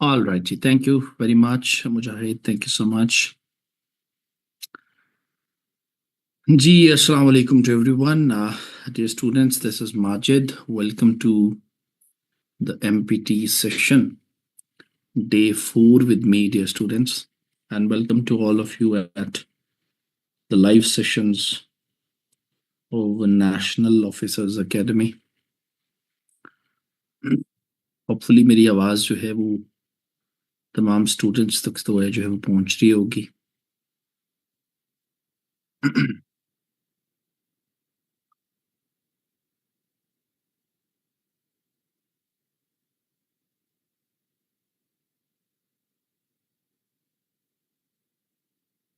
All right, ji. Thank you very much, Mujahid. Thank you so much. Ji, assalamu alaikum to everyone. Dear students, this is Majid. Welcome to the MPT session, day 4 with me, dear students. And welcome to all of you at the live sessions of the National Officers Academy. Hopefully मेरी आवाज़ जो है वो तमाम students तक तो है जो है वो पहुंच रही होगी.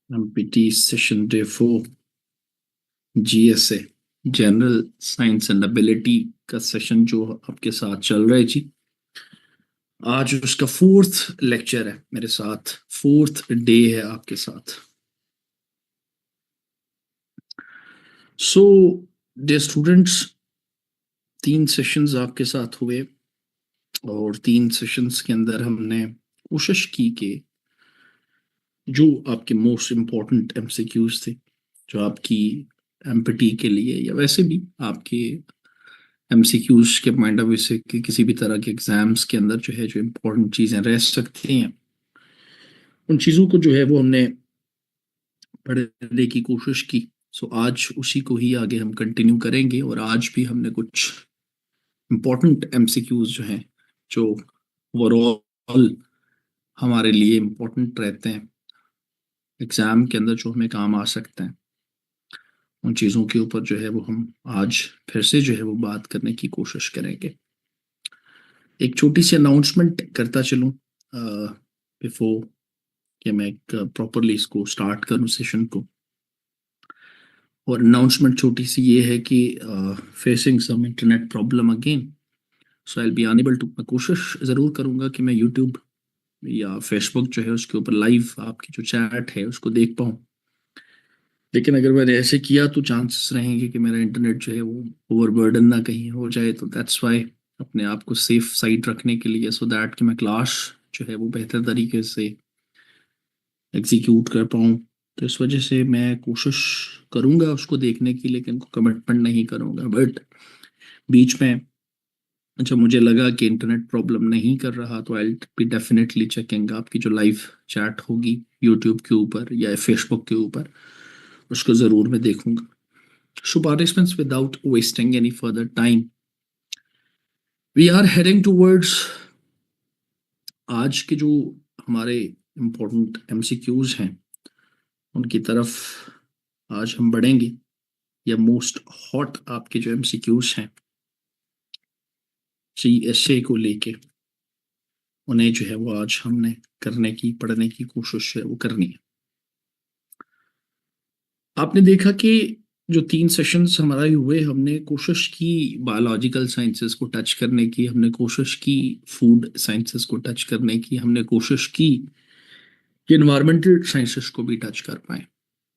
MPT session day 4, GSA, general science and ability का सेशन जो आपके साथ चल रहा है जी. आज उसका 4th लेक्चर है मेरे साथ, 4th डे है आपके साथ. सो डियर स्टूडेंट्स, 3 सेशंस आपके साथ हुए और 3 सेशंस के अंदर हमने कोशिश की कि जो आपके मोस्ट इम्पोर्टेंट MCQs थे, जो आपकी MPT के लिए या वैसे भी आपके MCQs के पॉइंट ऑफ व्यू से कि किसी भी तरह के एग्जाम्स के अंदर जो है जो इम्पोर्टेंट चीज़ें रह सकती हैं, उन चीज़ों को जो है वो हमने पढ़ने की कोशिश की. सो आज उसी को ही आगे हम कंटिन्यू करेंगे और आज भी हमने कुछ इम्पोर्टेंट MCQs जो हैं, जो ओवरऑल हमारे लिए इम्पोर्टेंट रहते हैं एग्ज़ाम के अंदर, जो हमें काम आ सकते हैं, उन चीज़ों के ऊपर जो है वो हम आज फिर से जो है वो बात करने की कोशिश करेंगे. एक छोटी सी अनाउंसमेंट करता चलूँ बिफोर कि मैं प्रॉपरली इसको स्टार्ट करूँ सेशन को. और अनाउंसमेंट छोटी सी ये है कि facing some internet problem again, so I will be unable to. मैं कोशिश ज़रूर करूँगा कि मैं यूट्यूब या फेसबुक जो है उसके ऊपर लाइव आपकी जो चैट है उसको देख पाऊँ, लेकिन अगर मैंने ऐसे किया तो चांसेस रहेंगे कि मेरा इंटरनेट जो है वो ओवरबर्डन ना कहीं हो जाए. तो दैट्स वाई अपने आप को सेफ साइड रखने के लिए, सो दैट कि मैं क्लास जो है वो बेहतर तरीके से एग्जीक्यूट कर पाऊँ, तो इस वजह से मैं कोशिश करूँगा उसको देखने की, लेकिन कमिटमेंट नहीं करूँगा. बट बीच में जब मुझे लगा कि इंटरनेट प्रॉब्लम नहीं कर रहा तो आई बी डेफिनेटली चेकिंग आपकी जो लाइव चैट होगी यूट्यूब के ऊपर या फेसबुक के ऊपर, उसको ज़रूर मैं देखूँगा. So participants, without wasting any further time, we are heading towards आज के जो हमारे इम्पोर्टेंट MCQs हैं उनकी तरफ आज हम बढ़ेंगे, या मोस्ट हॉट आपके जो MCQs हैं GSA को लेके, उन्हें जो है वो आज हमने पढ़ने की कोशिश है वो करनी है. आपने देखा कि जो 3 सेशंस हमारा हुए, हमने कोशिश की बायोलॉजिकल साइंसेस को टच करने की, हमने कोशिश की फूड साइंसेस को टच करने की, हमने कोशिश की कि इन्वायरमेंटल साइंसेस को भी टच कर पाए.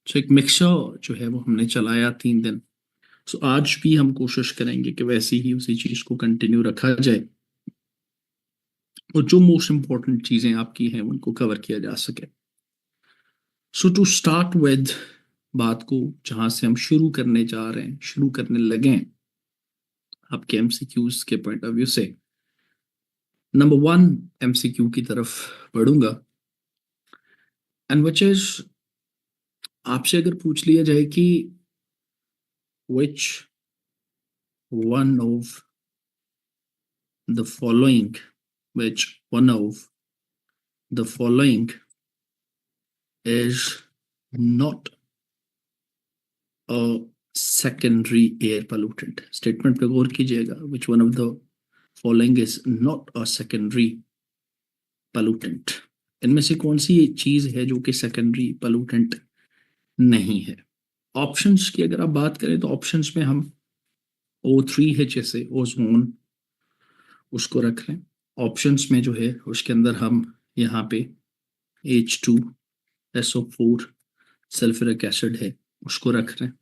सो एक मिक्सचर जो है वो हमने चलाया 3 दिन. सो आज भी हम कोशिश करेंगे कि वैसे ही उसी चीज़ को कंटिन्यू रखा जाए और जो मोस्ट इम्पोर्टेंट चीज़ें आपकी हैं उनको कवर किया जा सके. सो टू स्टार्ट विद बात को जहाँ से हम शुरू करने जा रहे हैं, शुरू करने लगे हैं आपके MCQs के पॉइंट ऑफ व्यू से, नंबर 1 MCQ की तरफ बढ़ूंगा, एंड विच इज, आपसे अगर पूछ लिया जाए कि which one of the following is not a secondary air pollutant. Statement पे गौर कीजिएगा. Which one of the following is not a secondary pollutant. इनमें से कौन सी चीज है जो कि सेकेंडरी पोल्यूटेंट नहीं है? ऑप्शंस की अगर आप बात करें तो ऑप्शंस में हम O3HSA ओजोन उसको रख रहे हैं. ऑप्शंस में जो है उसके अंदर हम यहाँ पे H2SO4 सल्फ्यूरिक एसिड है उसको रख रहे हैं.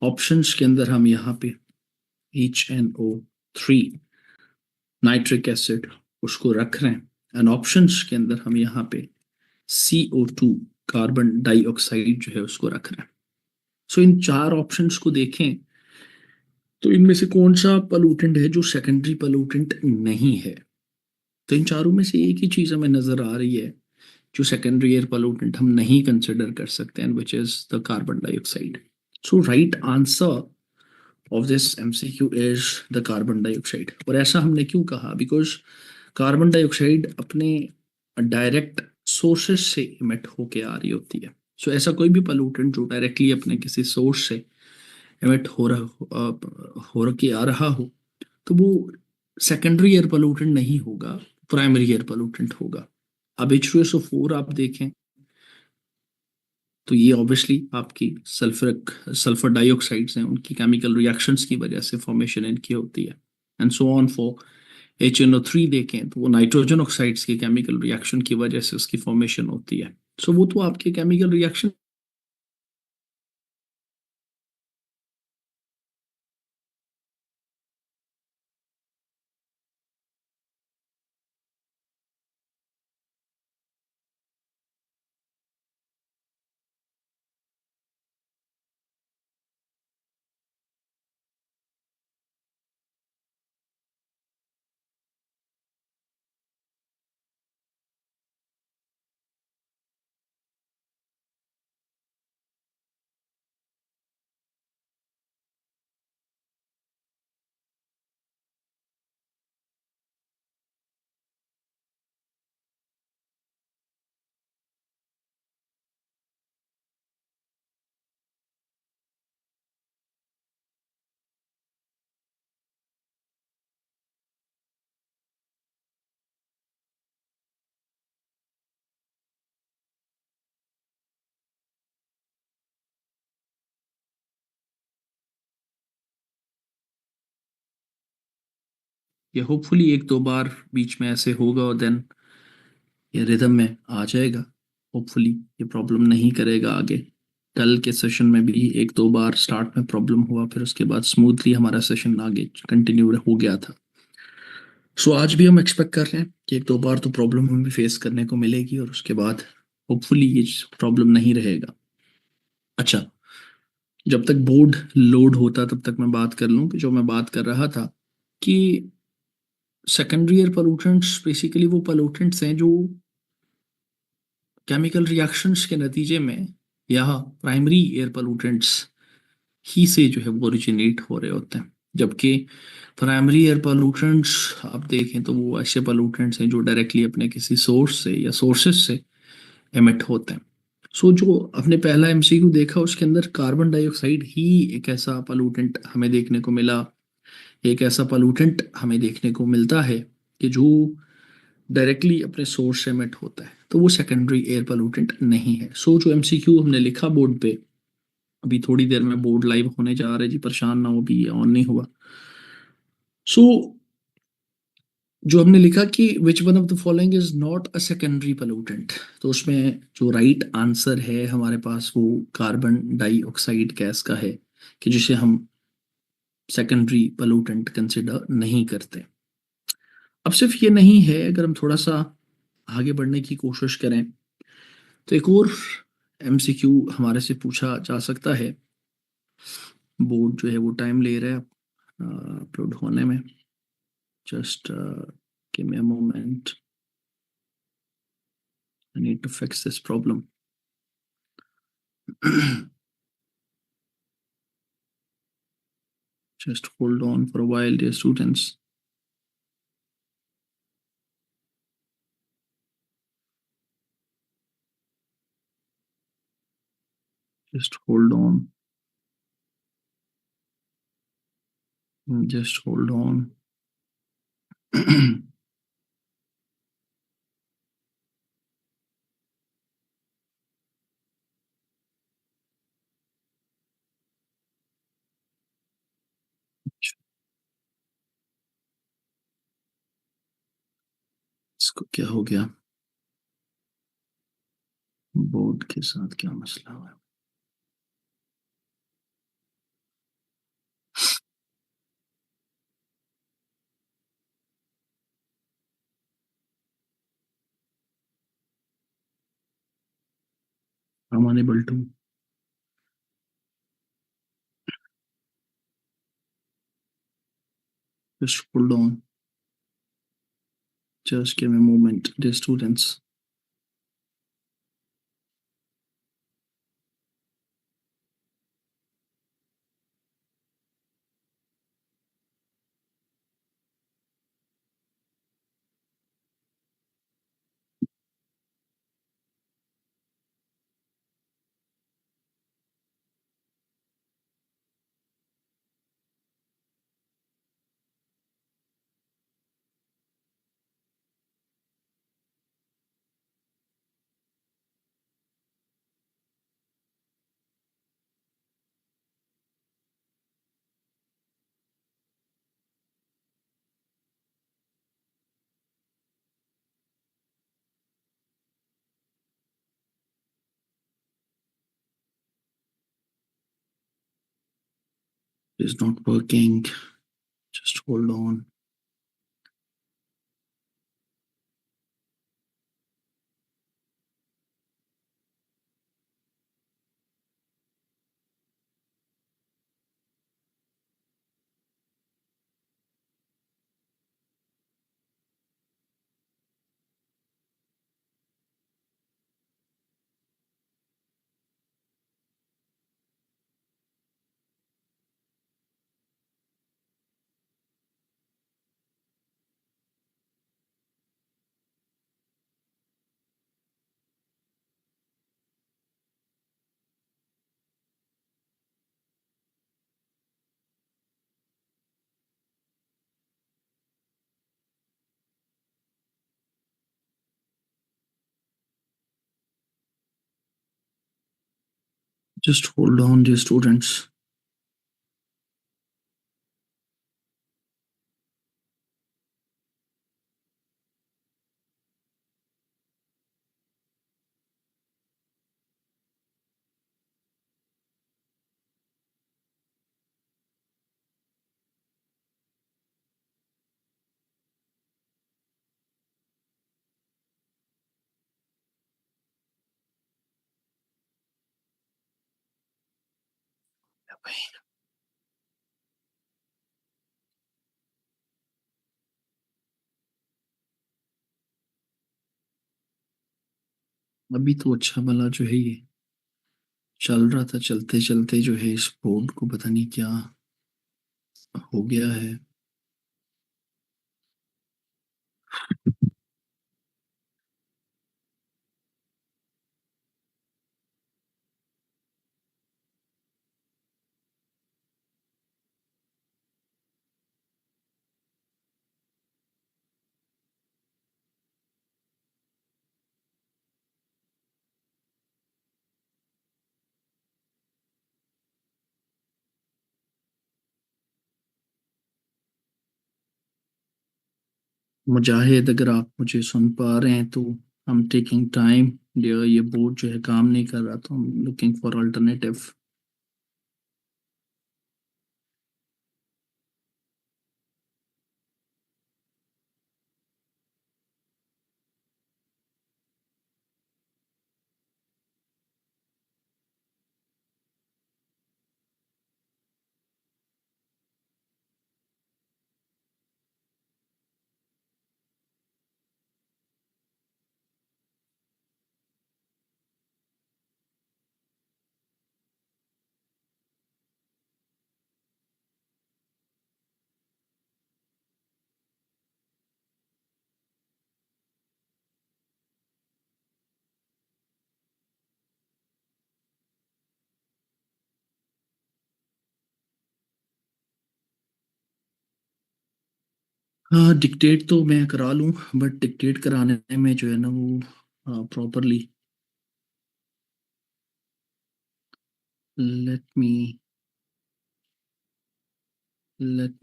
ऑप्शंस के अंदर हम यहाँ पे HNO3 नाइट्रिक एसिड उसको रख रहे हैं. एंड ऑप्शंस के अंदर हम यहाँ पे CO2 कार्बन डाइऑक्साइड जो है उसको रख रहे हैं। सो इन चार ऑप्शंस को देखें तो इनमें से कौन सा पॉल्यूटेंट है जो सेकेंडरी पॉल्यूटेंट नहीं है। तो इन चारों में से एक ही चीज हमें नजर आ रही है जो सेकेंडरी एयर पॉल्यूटेंट हम नहीं कंसिडर कर सकते हैं, which is the carbon dioxide. So right answer of this MCQ is the carbon dioxide. और ऐसा हमने क्यों कहा, बिकॉज कार्बन डाइऑक्साइड अपने डायरेक्ट सोर्सेस से इमिट होके आ रही होती है। सो ऐसा कोई भी पॉल्यूटेंट जो डायरेक्टली अपने किसी सोर्स से इमिट हो के आ रहा हो तो वो सेकेंडरी एयर पोल्यूटेंट नहीं होगा, प्राइमरी एयर पोल्यूटेंट होगा। अब H2SO4 आप देखें तो ये ऑब्वियसली आपकी सल्फर डाइऑक्साइड्स हैं, उनकी केमिकल रिएक्शंस की वजह से फॉर्मेशन इनकी होती है। And so on for HNO3 देखें तो वो नाइट्रोजन ऑक्साइड्स के केमिकल रिएक्शन की वजह से उसकी फॉर्मेशन होती है। सो वो तो आपके केमिकल रिएक्शन या होपफुली एक दो बार बीच में ऐसे होगा और देन ये रिदम में आ जाएगा। होपफुली ये प्रॉब्लम नहीं करेगा आगे। कल के सेशन में भी एक दो बार स्टार्ट में प्रॉब्लम हुआ, फिर उसके बाद स्मूथली हमारा सेशन आगे कंटिन्यू हो गया था। सो आज भी हम एक्सपेक्ट कर रहे हैं कि एक दो बार तो प्रॉब्लम हमें फेस करने को मिलेगी और उसके बाद होपफुली ये प्रॉब्लम नहीं रहेगा। अच्छा, जब तक बोर्ड लोड होता तब तक मैं बात कर लूं कि जो मैं बात कर रहा था कि सेकेंडरी एयर पोल्यूटेंट्स बेसिकली वो पोल्यूटेंट्स हैं जो केमिकल रिएक्शंस के नतीजे में या प्राइमरी एयर पोल्यूटेंट्स ही से जो है वो ओरिजिनेट हो रहे होते हैं। जबकि प्राइमरी एयर पोल्यूटेंट्स आप देखें तो वो ऐसे पोल्यूटेंट्स हैं जो डायरेक्टली अपने किसी सोर्स से या सोर्सेस से एमिट होते हैं। सो जो आपने पहला MCQ देखा उसके अंदर कार्बन डाइऑक्साइड ही एक ऐसा पोल्यूटेंट हमें देखने को मिला, एक ऐसा पोल्यूटेंट हमें देखने को मिलता है कि जो डायरेक्टली अपने सोर्स से एमिट होता है, तो वो सेकेंडरी एयर पोल्यूटेंट नहीं है। सो जो MCQ हमने लिखा बोर्ड पे, अभी थोड़ी देर में बोर्ड लाइव होने जा रहा है जी, परेशान ना हो, अभी ऑन नहीं हुआ। सो जो हमने लिखा कि which one of the following is not a secondary pollutant, तो उसमें जो राइट आंसर है हमारे पास वो कार्बन डाइऑक्साइड गैस का है कि जिसे हम सेकेंडरी पोल्यूटेंट कंसिडर नहीं करते। अब सिर्फ ये नहीं है, अगर हम थोड़ा सा आगे बढ़ने की कोशिश करें तो एक और MCQ हमारे से पूछा जा सकता है। बोर्ड जो है वो टाइम ले रहा है अपलोड होने में। Just give me a moment, I need to fix this problem. Just hold on for a while, dear students. Just hold on. Just hold on. इसको क्या हो गया, बोर्ड के साथ क्या मसला हुआ। I'm unable to. Just hold on. Just give me a moment, dear students. It's not working. Just hold on. Just hold on, dear students. अभी तो अच्छा भला जो है ये चल रहा था, चलते चलते जो है इस बोर्ड को पता नहीं क्या हो गया है। मुजाहिद, अगर आप मुझे सुन पा रहे हैं तो I am taking time dear, ये बोर्ड जो है काम नहीं कर रहा, तो I am looking for alternative. हाँ, डिक्टेट तो मैं करा लूँ, बट डिक्टेट कराने में जो है ना वो properly, let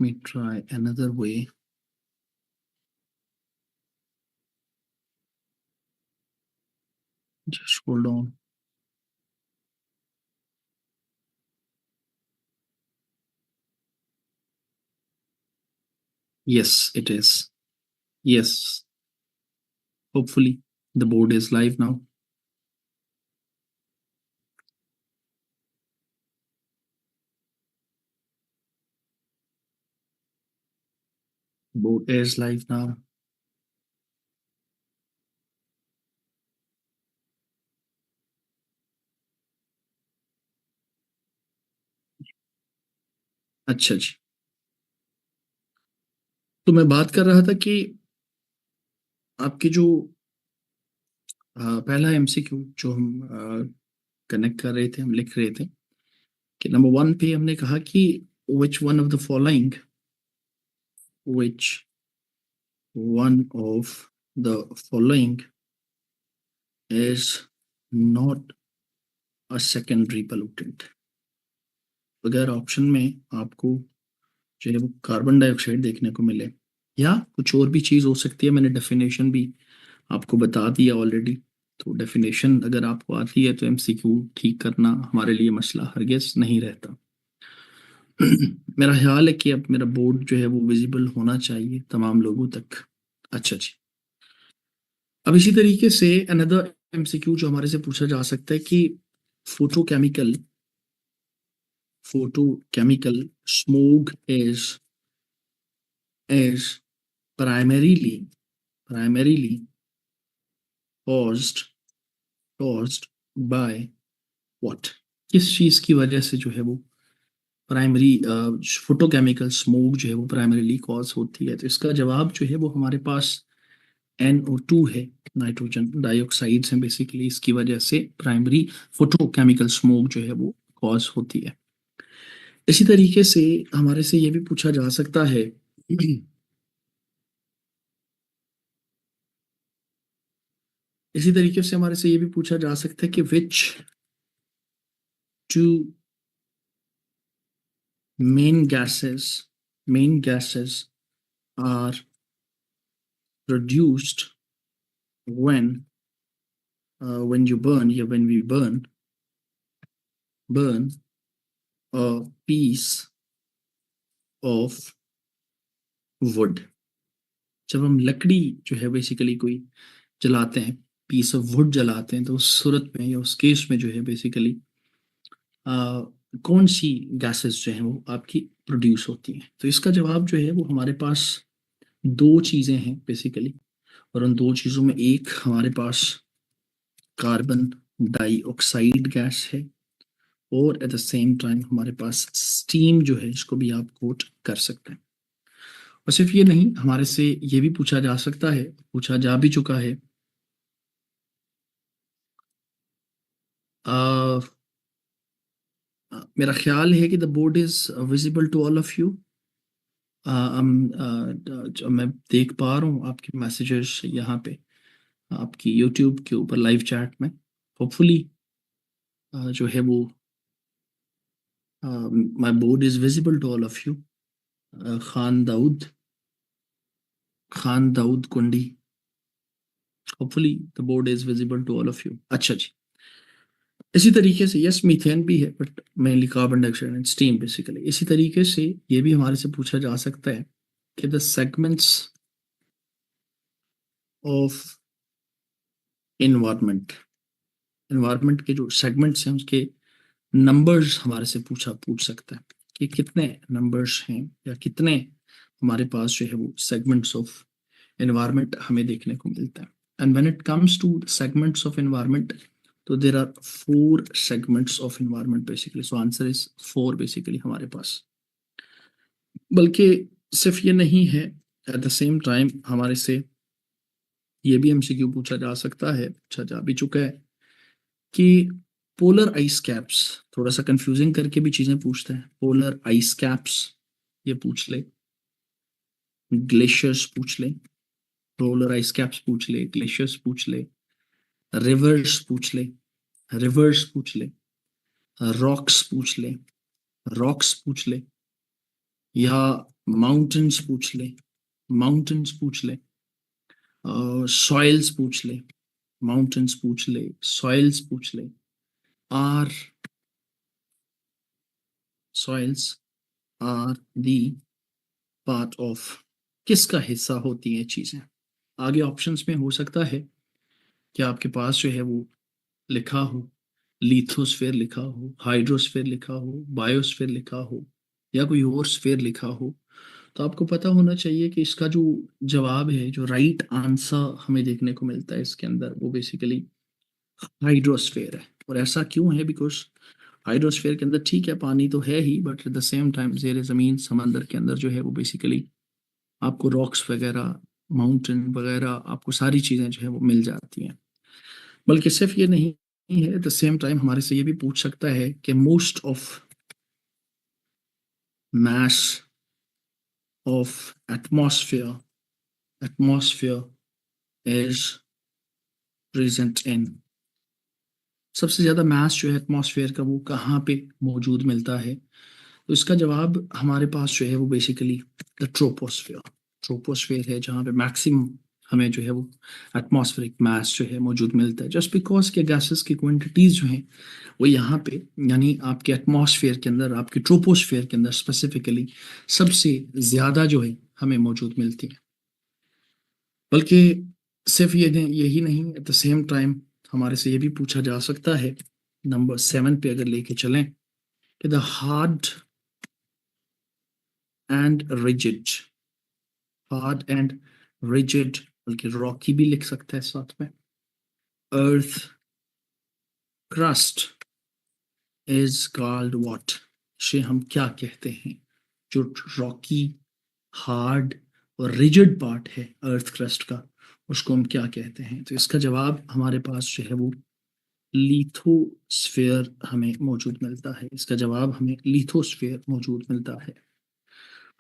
me try another way. Just hold on. Yes, it is. Yes, hopefully the board is live now. Board is live now. अच्छा जी, तो मैं बात कर रहा था कि आपकी जो पहला एमसीक्यू जो हम कनेक्ट कर रहे थे, हम लिख रहे थे कि नंबर वन पे हमने कहा कि which one of the following, which one of the following is not a secondary pollutant. अगर ऑप्शन में आपको जो है वो कार्बन डाइऑक्साइड देखने को मिले या कुछ और भी चीज़ हो सकती है, मैंने डेफिनेशन भी आपको बता दिया ऑलरेडी। तो डेफिनेशन अगर आपको आती है तो एमसीक्यू ठीक करना हमारे लिए मसला हरगिज नहीं रहता। मेरा ख्याल है कि अब मेरा बोर्ड जो है वो विजिबल होना चाहिए तमाम लोगों तक। अच्छा जी, अब इसी तरीके से अनदर एमसीक्यू जो हमारे से पूछा जा सकता है कि photochemical photochemical smoke is primarily caused caused by what? किस चीज की वजह से जो है वो प्राइमरी फोटोकेमिकल स्मोक जो है वो प्राइमरीली कॉज होती है? तो इसका जवाब जो है वो हमारे पास NO2 है, नाइट्रोजन डाइऑक्साइड है। बेसिकली इसकी वजह से प्राइमरी फोटोकेमिकल स्मोक जो है वो कॉज होती है। इसी तरीके से हमारे से ये भी पूछा जा सकता है इसी तरीके से हमारे से ये भी पूछा जा सकता है कि विच to main gases are produced when you burn, या when we burn a piece of wood। जब हम लकड़ी जो है बेसिकली कोई जलाते हैं, पीस ऑफ वुड जलाते हैं, तो उस सूरत में या उस केस में जो है बेसिकली कौन सी गैसेस जो हैं वो आपकी प्रोड्यूस होती हैं? तो इसका जवाब जो है वो हमारे पास दो चीज़ें हैं बेसिकली, और उन दो चीज़ों में एक हमारे पास कार्बन डाइऑक्साइड गैस है, और एट द सेम टाइम हमारे पास स्टीम जो है, इसको भी आप कोट कर सकते हैं। और सिर्फ ये नहीं, हमारे से ये भी पूछा जा सकता है, पूछा जा भी चुका है, मेरा ख्याल है कि the board is visible to all of you. जो मैं देख पा रहा हूँ आपके मैसेजेस यहाँ पे आपकी यूट्यूब के ऊपर लाइव चैट में। होपफुली जो है वो my board is visible to all of you. Khan Dawood Kundi, hopefully the board is visible to all of you. अच्छा जी, इसी तरीके से यस मीथेन भी है, but mainly carbon dioxide and steam basically. इसी तरीके से ये भी हमारे से पूछा जा सकता है कि the segments of environment, environment के जो सेगमेंट्स हैं उसके नंबर्स हमारे से पूछ सकता है कि कितने नंबर्स हैं या कितने हमारे पास जो है वो सेगमेंट्स ऑफ एनवायरनमेंट हमें देखने को मिलता है। And when it comes to segments of environment, तो there are 4 segments of environment basically. So answer is 4 basically हमारे पास। बल्कि सिर्फ ये नहीं है, एट द सेम टाइम हमारे से ये भी एमसीक्यू पूछा जा सकता है, पूछा जा भी चुका है कि पोलर आइस कैप्स, थोड़ा सा कंफ्यूजिंग करके भी चीजें पूछते हैं। पोलर आइस कैप्स ये पूछ ले, ग्लेशियर्स पूछ ले, पोलर आइस कैप्स पूछ ले, ग्लेशियर्स पूछ ले, रिवर्स पूछ ले, रॉक्स पूछ ले, या माउंटेन्स पूछ ले, सॉइल्स पूछ ले, सॉइल्स पूछ ले, are soils are the part of, किसका हिस्सा होती हैं चीजें? आगे ऑप्शंस में हो सकता है कि आपके पास जो है वो लिखा हो, लिथोस्फेयर लिखा हो, हाइड्रोस्फेयर लिखा हो, बायोस्फेयर लिखा हो, या कोई और स्फेयर लिखा हो। तो आपको पता होना चाहिए कि इसका जो जवाब है, जो राइट आंसर हमें देखने को मिलता है इसके अंदर, वो बेसिकली हाइड्रोस्फेयर है। और ऐसा क्यों है? बिकॉज हाइड्रोस्फेयर के अंदर ठीक है पानी तो है ही, but at the same time ज़ेर ज़मीन समंदर के अंदर जो है वो बेसिकली आपको रॉक्स वगैरह, माउंटेन वगैरह, आपको सारी चीज़ें जो है वो मिल जाती हैं। बल्कि सिर्फ ये नहीं है, एट द सेम टाइम हमारे से ये भी पूछ सकता है कि most of mass of atmosphere is present in, सबसे ज्यादा मास जो है एटमॉस्फेयर का वो कहाँ पे मौजूद मिलता है? तो इसका जवाब हमारे पास जो है वो बेसिकली द ट्रोपोस्फेयर। ट्रोपोस्फेयर है जहाँ पे मैक्सिमम हमें जो है वो एटमॉस्फेरिक मास जो है मौजूद मिलता है, जस्ट बिकॉज के गैसेस की क्वांटिटीज जो हैं वो यहाँ पे, यानी आपके एटमॉस्फेयर के अंदर, आपके ट्रोपोस्फेयर के अंदर स्पेसिफिकली सबसे ज्यादा जो है हमें मौजूद मिलती है। बल्कि सिर्फ यही नहीं, एट द सेम टाइम हमारे से ये भी पूछा जा सकता है, नंबर 7 पे अगर लेके चलें, कि the hard and rigid, hard and rigid, बल्कि रॉकी भी लिख सकते हैं साथ में, earth crust is called what, इसे हम क्या कहते हैं? जो रॉकी, हार्ड और रिजिड पार्ट है अर्थ क्रस्ट का, उसको हम क्या कहते हैं? तो इसका जवाब हमारे पास जो है वो लिथोस्फेयर हमें मौजूद मिलता है। इसका जवाब हमें लिथोस्फेयर मौजूद मिलता है।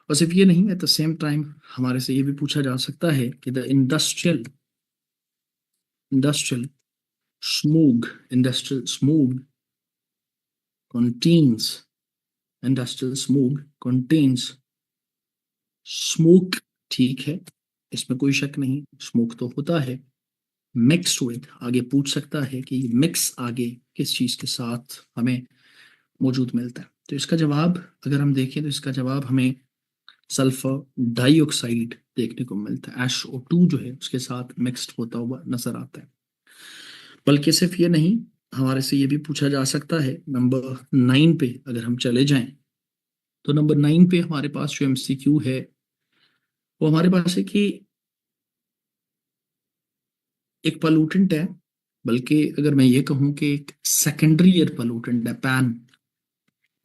और सिर्फ ये नहीं, एट द सेम टाइम हमारे से ये भी पूछा जा सकता है कि the industrial smog contains industrial smog contains smoke, ठीक है, इसमें कोई शक नहीं, स्मोक तो होता है, मिक्स्ड विद, आगे पूछ सकता है कि मिक्स आगे किस चीज के साथ हमें मौजूद मिलता है? तो इसका जवाब अगर हम देखें तो इसका जवाब हमें सल्फर डाइऑक्साइड देखने को मिलता है। SO2 जो है उसके साथ मिक्स्ड होता हुआ नजर आता है। बल्कि सिर्फ ये नहीं, हमारे से ये भी पूछा जा सकता है, नंबर 9 पे अगर हम चले जाएं, तो नंबर 9 पे हमारे पास जो MCQ है वो हमारे पास है कि एक पॉल्यूटेंट है, बल्कि अगर मैं ये कहूँ कि एक सेकेंडरी एयर पॉल्यूटेंट है, पैन,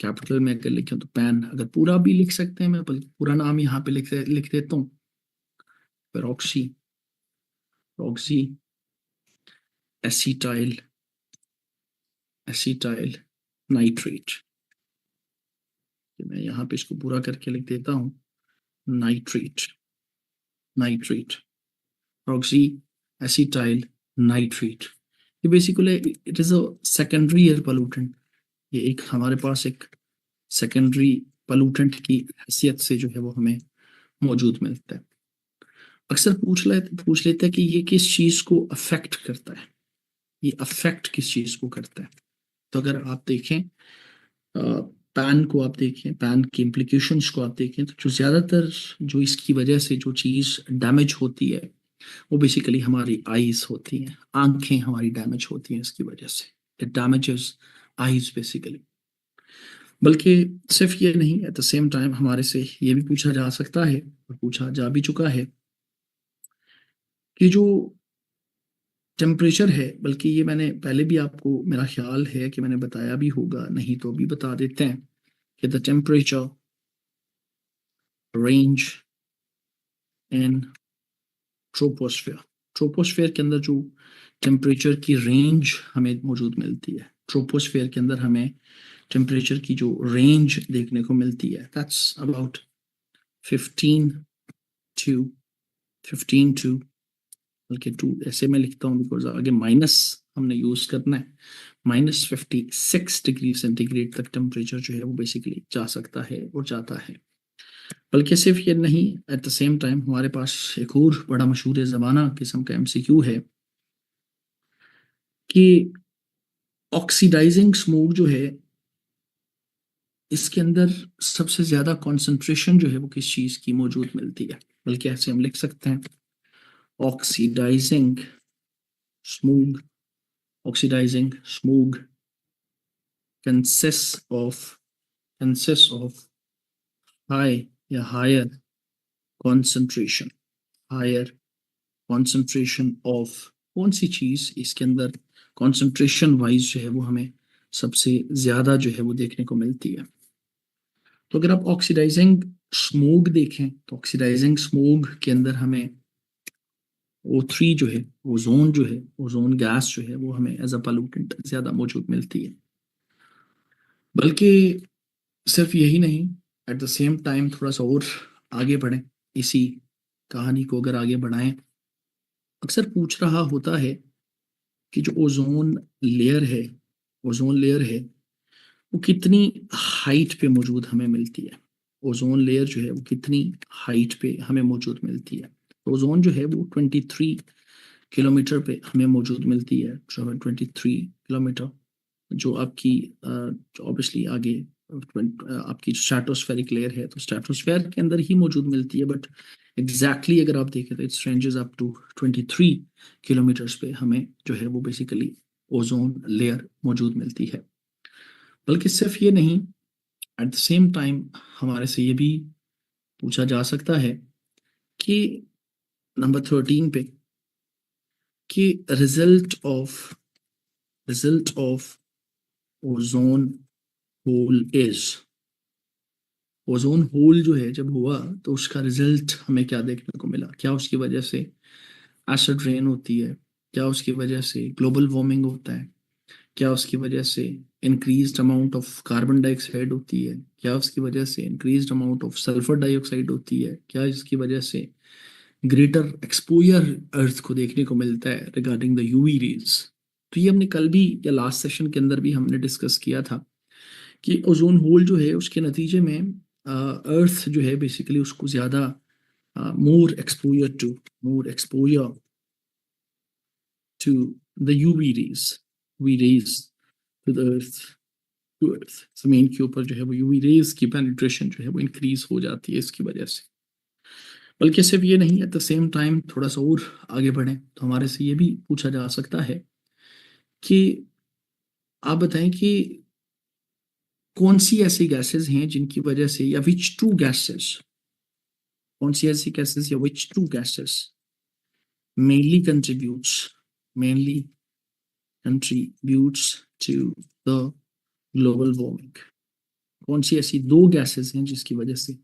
कैपिटल में अगर लिखें तो पैन, अगर पूरा भी लिख सकते हैं, मैं बल्कि पूरा नाम यहाँ पे लिख देता हूँ, peroxy oxy acetyl acetyl nitrate. मैं यहाँ पे इसको पूरा करके लिख देता हूँ, nitrate nitrate oxy acetyl nitrate. ये basically it is a secondary air pollutant. ये एक हमारे पास एक सेकेंडरी पोल्यूटेंट की हैसियत से जो है वो हमें मौजूद मिलता है। अक्सर पूछ लेते हैं कि ये किस चीज को अफेक्ट करता है, ये अफेक्ट किस चीज को करता है? तो अगर आप देखें, पैन को आप देखें, पैन की इम्प्लीकेशंस को आप देखें, तो जो ज़्यादातर जो इसकी वजह से जो चीज़ डैमेज होती है वो बेसिकली हमारी आईज होती हैं, आंखें हमारी डैमेज होती हैं इसकी वजह से, इट डैमेजेस आईज बेसिकली। बल्कि सिर्फ ये नहीं, एट द सेम टाइम हमारे से ये भी पूछा जा सकता है और पूछा जा भी चुका है कि जो टेम्परेचर है, बल्कि ये मैंने पहले भी आपको, मेरा ख्याल है कि मैंने बताया भी होगा, नहीं तो अभी बता देते हैं कि the temperature range in troposphere, troposphere के अंदर जो टेम्परेचर की रेंज हमें मौजूद मिलती है, ट्रोपोस्फेयर के अंदर हमें टेम्परेचर की जो रेंज देखने को मिलती है, दैट्स अबाउट 15 टू 15 टू, बल्कि 2 ऐसे मैं लिखता हूँ बिकॉज आगे माइनस हमने यूज करना है, -56 डिग्री सेंटीग्रेड तक टेम्परेचर जो है वो बेसिकली जा सकता है और जाता है। बल्कि सिर्फ ये नहीं, एट द सेम टाइम हमारे पास एक और बड़ा मशहूर ज़माना किस्म का MCQ है कि ऑक्सीडाइजिंग स्मोक जो है, इसके अंदर सबसे ज्यादा कंसंट्रेशन जो है वो किस चीज की मौजूद मिलती है? बल्कि ऐसे हम लिख सकते हैं, oxidizing smoke, oxidizing smoke consists of high या higher concentration, higher concentration of कौन सी चीज इसके अंदर कॉन्सेंट्रेशन वाइज जो है वो हमें सबसे ज्यादा जो है वो देखने को मिलती है। तो अगर आप ऑक्सीडाइजिंग स्मोग देखें तो ऑक्सीडाइजिंग स्मोग के अंदर हमें O3 जो है, ओजोन जो है, ओजोन गैस जो है वो हमें एज अ पोल्यूटेंट ज्यादा मौजूद मिलती है। बल्कि सिर्फ यही नहीं, एट द सेम टाइम थोड़ा सा और आगे बढ़ें, इसी कहानी को अगर आगे बढ़ाएं, अक्सर पूछ रहा होता है कि जो ओजोन लेयर है, ओजोन लेयर है वो कितनी हाइट पे मौजूद हमें मिलती है। ओजोन लेयर जो है वो कितनी हाइट पे हमें मौजूद मिलती है। ओजोन जो है वो 23 किलोमीटर पे हमें मौजूद मिलती है। 23 किलोमीटर जो आपकी ऑब्वियसली आगे आपकी स्ट्रेटोस्फेरिक लेयर है तो स्ट्रेटोस्फेयर के अंदर ही मौजूद मिलती है, बट एग्जैक्टली अगर आप देखें तो its ranges up to 23 kilometres पे हमें जो है वो बेसिकली ओजोन लेयर मौजूद मिलती है। बल्कि सिर्फ ये नहीं, एट द सेम टाइम हमारे से ये भी पूछा जा सकता है कि नंबर 13 पे कि result of ozone hole is, ozone hole जो है जब हुआ तो उसका रिजल्ट हमें क्या देखने को मिला। क्या उसकी वजह से एसिड रेन होती है, क्या उसकी वजह से ग्लोबल वार्मिंग होता है, क्या उसकी वजह से increased amount of carbon dioxide होती है, क्या उसकी वजह से increased amount of sulphur dioxide होती है, क्या इसकी वजह से ग्रेटर एक्सपोजर अर्थ को देखने को मिलता है रिगार्डिंग द यूवी रेज। तो ये हमने कल भी या लास्ट सेशन के अंदर भी हमने डिस्कस किया था कि ओजोन होल जो है उसके नतीजे में अर्थ जो है बेसिकली उसको ज़्यादा more exposure to the UV rays to the earth, to earth जमीन के ऊपर जो है वो यूवी रेज की पेनिट्रेशन जो है वो इंक्रीज हो जाती है इसकी वजह से। बल्कि सिर्फ ये नहीं, एट द सेम टाइम थोड़ा सा और आगे बढ़ें तो हमारे से ये भी पूछा जा सकता है कि आप बताएं कि कौन सी ऐसी गैसेस हैं जिनकी वजह से, या विच टू गैसेस, कौन सी ऐसी गैसेस या which two gases mainly mainly contributes to the global warming. कौन सी ऐसी दो गैसेस हैं जिसकी वजह से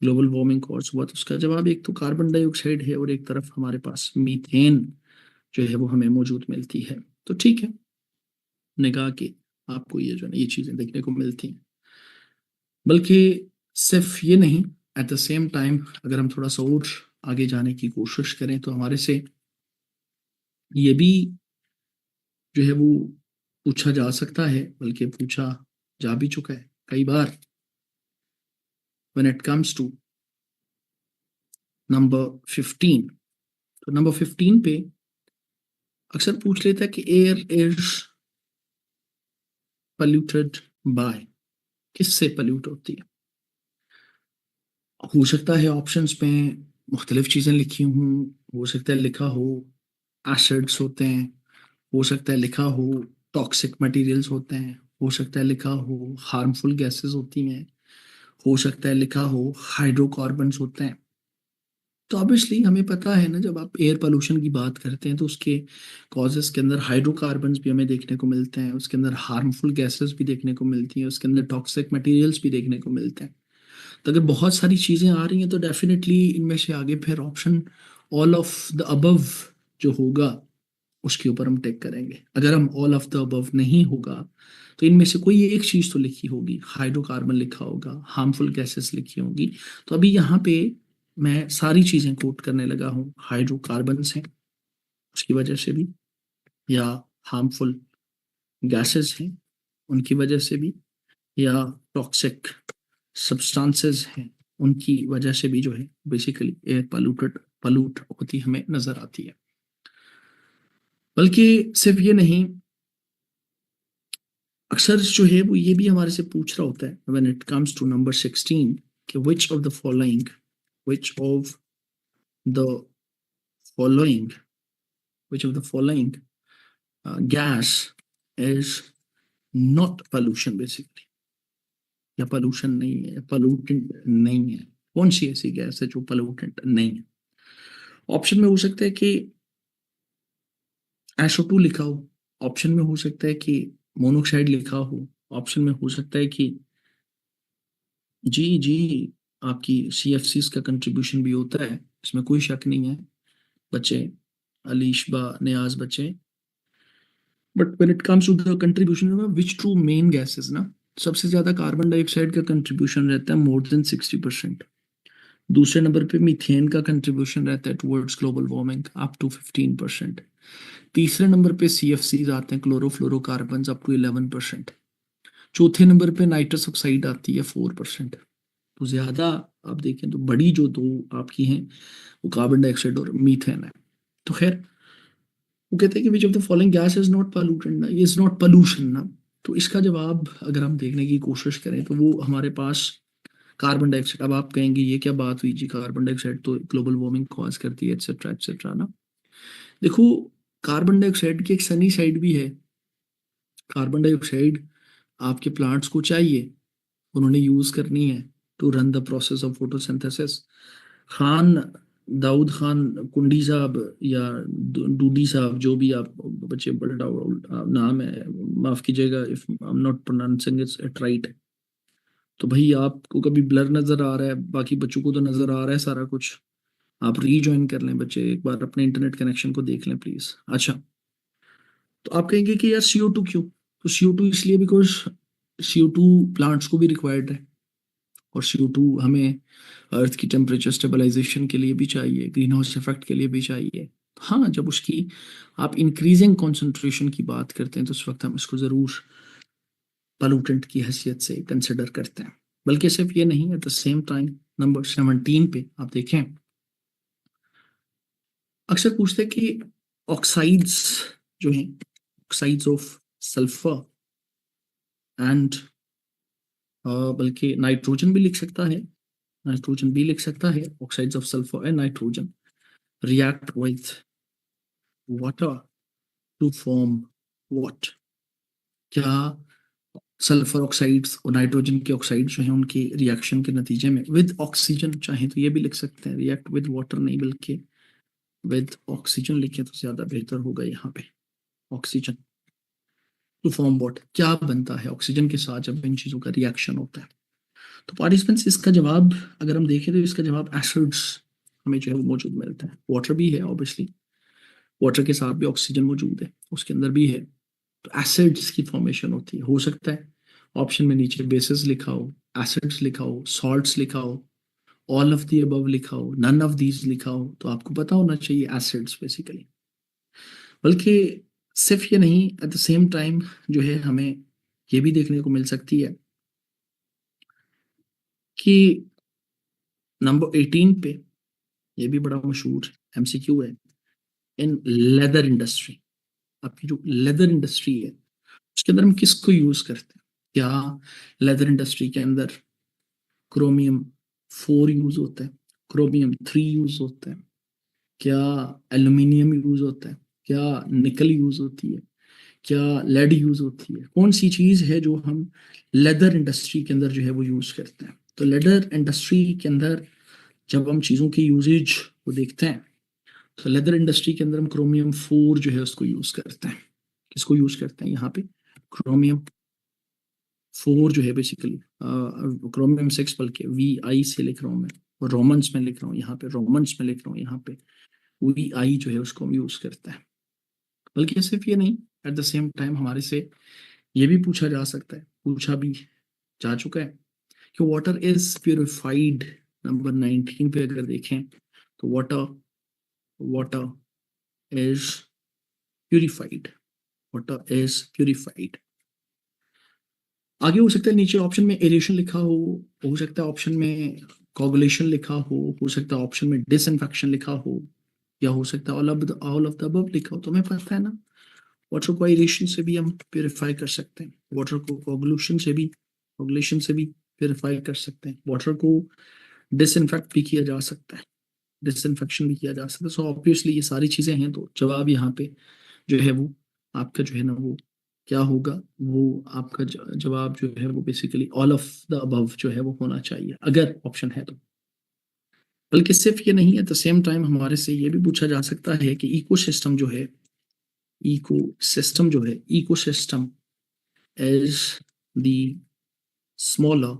ग्लोबल वार्मिंग कॉज हुआ। तो उसका जवाब एक तो कार्बन डाइऑक्साइड है और एक तरफ हमारे पास मीथेन जो है वो हमें मौजूद मिलती है। तो ठीक है, निगाह के आपको ये जो है ये चीजें देखने को मिलती हैं। बल्कि सिर्फ ये नहीं, एट द सेम टाइम अगर हम थोड़ा सा और आगे जाने की कोशिश करें तो हमारे से ये भी जो है वो पूछा जा सकता है, बल्कि पूछा जा भी चुका है कई बार, when it comes to number 15। तो नंबर 15 पे अक्सर पूछ लेता है कि एयर इज पोल्यूटेड बाय, किससे पोल्यूट होती है। हो सकता है ऑप्शंस में मुख्तलिफ चीज़ें लिखी हूँ, हो सकता है लिखा हो एसिड्स होते हैं, हो सकता है लिखा हो टॉक्सिक मटेरियल्स होते हैं, हो सकता है लिखा हो हार्मफुल गैसेस होती हैं, हो सकता है लिखा हो हाइड्रोकार्बन्स होते हैं। तो ऑब्वियसली हमें पता है ना, जब आप एयर पोल्यूशन की बात करते हैं तो उसके कॉजेस के अंदर हाइड्रोकार्बन्स भी हमें देखने को मिलते हैं, उसके अंदर हार्मफुल गैसेस भी देखने को मिलती हैं, उसके अंदर टॉक्सिक मटेरियल्स भी देखने को मिलते हैं। तो अगर बहुत सारी चीज़ें आ रही हैं तो डेफिनेटली इनमें से आगे फिर option all of the above जो होगा उसके ऊपर हम टिक करेंगे। अगर हम ऑल ऑफ द अबव नहीं होगा तो इनमें से कोई एक चीज़ तो लिखी होगी, हाइड्रोकार्बन लिखा होगा, हार्मफुल गैसेस लिखी होंगी। तो अभी यहाँ पे मैं सारी चीज़ें कोट करने लगा हूँ, हाइड्रोकार्बन्स हैं उसकी वजह से भी, या हार्मफुल गैसेस हैं उनकी वजह से भी, या टॉक्सिक सब्सटेंसेस हैं उनकी वजह से भी जो है बेसिकली एयर पलूट होती हमें नजर आती है। बल्कि सिर्फ ये नहीं, अक्सर जो है वो ये भी हमारे से पूछ रहा होता है when it comes to number 16 कि which of the following which of the following which of the following gas is not pollution basically, या pollution नहीं है, pollutant नहीं है। कौन सी ऐसी गैस है जो पोल्यूटेंट नहीं है? ऑप्शन में हो सकता है कि SO2 लिखा हो, ऑप्शन में हो सकता है कि मोनोक्साइड लिखा हो, ऑप्शन में हो सकता है कि जी आपकी CFCs का कंट्रीब्यूशन भी होता है, इसमें कोई शक नहीं है बच्चे, अलीशबा नियाज बच्चे। But when it comes to the contribution which two main gases ना, सबसे ज्यादा कार्बन डाइऑक्साइड का कंट्रीब्यूशन रहता है मोर देन 60%। दूसरे नंबर पे मीथेन का कंट्रीब्यूशन रहता है towards global warming up to 15%। तीसरे नंबर पे CFCs आते हैं, क्लोरोफ्लोरोकार्बन, अप टू 11%। चौथे नंबर पे नाइट्रस ऑक्साइड आती है 4%। तो ज्यादा आप देखें तो बड़ी जो दो आपकी हैं वो कार्बन डाइऑक्साइड और मीथेन है। तो खैर वो कहते हैं कि which of the following gas is not pollutant ना, इज नॉट पोल्यूशन ना। तो इसका जवाब अगर हम देखने की कोशिश करें तो वो हमारे पास कार्बन डाइऑक्साइड। अब आप कहेंगे ये क्या बात हुई जी, कार्बन डाइऑक्साइड तो ग्लोबल वार्मिंग कॉज करती है एक्सेट्रा एक्सेट्रा ना। देखो, कार्बन डाइऑक्साइड की एक सनी साइड भी है। कार्बन डाइऑक्साइड आपके प्लांट्स को चाहिए, उन्होंने यूज करनी है to run the process of photosynthesis. Khan Daud Khan Kundi sahab या डूडी साहब, जो भी आप बच्चे, बड़ा नाम है, माफ कीजिएगा if I am not pronouncing it right. तो भाई आपको कभी ब्लर नजर आ रहा है, बाकी बच्चों को तो नजर आ रहा है सारा कुछ। आप रीजॉइन कर लें बच्चे, एक बार अपने इंटरनेट कनेक्शन को देख लें प्लीज। अच्छा, तो आप कहेंगे कि यार CO2 क्यों? तो CO2 इसलिए बिकॉज CO2 प्लांट्स को भी रिक्वायर्ड है, और CO2 हमें अर्थ की टेम्परेचर स्टेबलाइजेशन के लिए भी चाहिए, ग्रीन हाउस इफेक्ट के लिए भी चाहिए। हाँ, जब उसकी आप इंक्रीजिंग कॉन्सेंट्रेशन की बात करते हैं तो उस वक्त हम इसको जरूर पोल्यूटेंट की हैसियत से कंसिडर करते हैं। बल्कि सिर्फ ये नहीं, eight the same time number 17 पे आप देखें, अक्सर पूछते हैं कि ऑक्साइड्स जो हैं, ऑक्साइड्स ऑफ सल्फर एंड, बल्कि नाइट्रोजन भी लिख सकता है, नाइट्रोजन भी लिख सकता है, oxides of sulphur and nitrogen react with water to form what? क्या सल्फर ऑक्साइड्स और नाइट्रोजन के ऑक्साइड जो हैं उनके रिएक्शन के नतीजे में विद ऑक्सीजन, चाहे तो ये भी लिख सकते हैं, रिएक्ट विद वाटर नहीं बल्कि विद ऑक्सीजन लिखे तो ज्यादा बेहतर होगा यहाँ पे। ऑक्सीजन टू फॉर्म व्हाट, क्या बनता है ऑक्सीजन के साथ जब इन चीजों का रिएक्शन होता है? तो पार्टिसिपेंट्स, इसका जवाब अगर हम देखें तो इसका जवाब एसिड्स हमें जो है वो मौजूद मिलता है। वाटर भी है ऑब्वियसली, वाटर के साथ भी ऑक्सीजन मौजूद है, उसके अंदर भी है। तो एसिड्स की फॉर्मेशन होती है। हो सकता है ऑप्शन में नीचे बेसिस लिखा हो, एसिड्स लिखा हो, सॉल्ट्स लिखा हो, ऑल ऑफ द अबव लिखा हो, नन ऑफ दीज लिखा हो, तो आपको पता होना चाहिए एसिड्स बेसिकली। बल्कि सिर्फ ये नहीं, एट द सेम टाइम जो है हमें ये भी देखने को मिल सकती है कि नंबर 18 पे, ये भी बड़ा मशहूर MCQ है, इन लेदर इंडस्ट्री, आपकी जो लेदर इंडस्ट्री है उसके अंदर हम किसको यूज करते हैं? क्या लेदर इंडस्ट्री के अंदर क्रोमियम 4 यूज होता है, क्रोमियम 3 यूज होता है, क्या एल्यूमिनियम यूज होता है, क्या निकल यूज होती है, क्या लेड यूज होती है? कौन सी चीज है जो हम लेदर इंडस्ट्री के अंदर जो है वो यूज करते हैं? तो लेदर इंडस्ट्री के अंदर जब हम चीजों की यूजेज को देखते हैं तो लेदर इंडस्ट्री के अंदर हम क्रोमियम 4 जो है उसको यूज करते हैं। किसको यूज करते हैं यहाँ पे? क्रोमियम 4 जो है बेसिकली, क्रोमियम 6 बल्कि VI से लिख रहा हूँ मैं, और रोमन्स में लिख रहा हूँ यहाँ पे, रोमन्स में लिख रहा हूँ यहाँ पे, VI जो है उसको हम यूज करते हैं। बल्कि सिर्फ ये नहीं, एट द सेम टाइम हमारे से ये भी पूछा जा सकता है, पूछा भी जा चुका है कि वाटर इज प्योरिफाइड। नंबर 19 पे अगर देखें तो water water is purified, water is purified. आगे हो सकता है नीचे ऑप्शन में एरेशन लिखा हो सकता है ऑप्शन में कोगुलेशन लिखा हो सकता है ऑप्शन में डिसइंफेक्शन लिखा हो, या हो सकता है ऑल ऑफ द अबव लिखा हो। तो हमें पता है ना, वाटर को एरेशन से भी हम प्योरीफाई कर सकते हैं, वाटर को कोगुलेशन से भी प्योरीफाई कर सकते हैं, वाटर को डिसइंफेक्ट भी किया जा सकता है, डिसइंफेक्शन भी किया जा सकता है। सो ऑब्वियसली ये सारी चीजें हैं, तो जवाब यहाँ पे जो है वो आपका जो है ना वो क्या होगा, वो आपका जवाब जो है वो basically all of the above जो है वो होना चाहिए अगर ऑप्शन है तो। बल्कि सिर्फ ये नहीं, एट द सेम टाइम हमारे से ये भी पूछा जा सकता है कि इकोसिस्टम is the smaller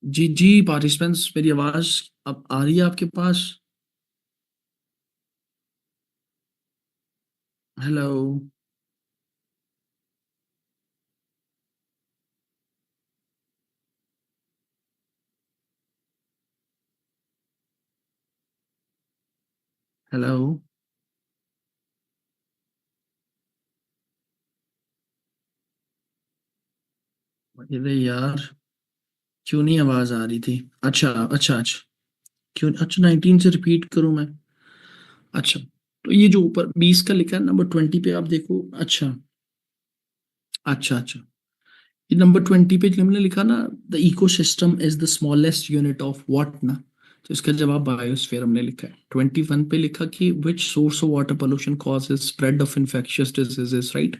जी जी पार्टिसिपेंट्स, मेरी आवाज अब आ रही है आपके पास? हेलो। हेलो। अरे यार, क्यों नहीं आवाज आ रही थी? अच्छा अच्छा अच्छा। क्यों? अच्छा, 19 से रिपीट करूं मैं? अच्छा, तो ये जो ऊपर 20 का लिखा है नंबर 20 पे आप देखो। अच्छा अच्छा अच्छा। ये नंबर 20 पे जो हमने लिखा ना, the ecosystem is the smallest unit of what ना, तो इसका जवाब बायोस्फीयर हमने लिखा है। 21 पे लिखा कि which source of water pollution causes spread of infectious diseases, right?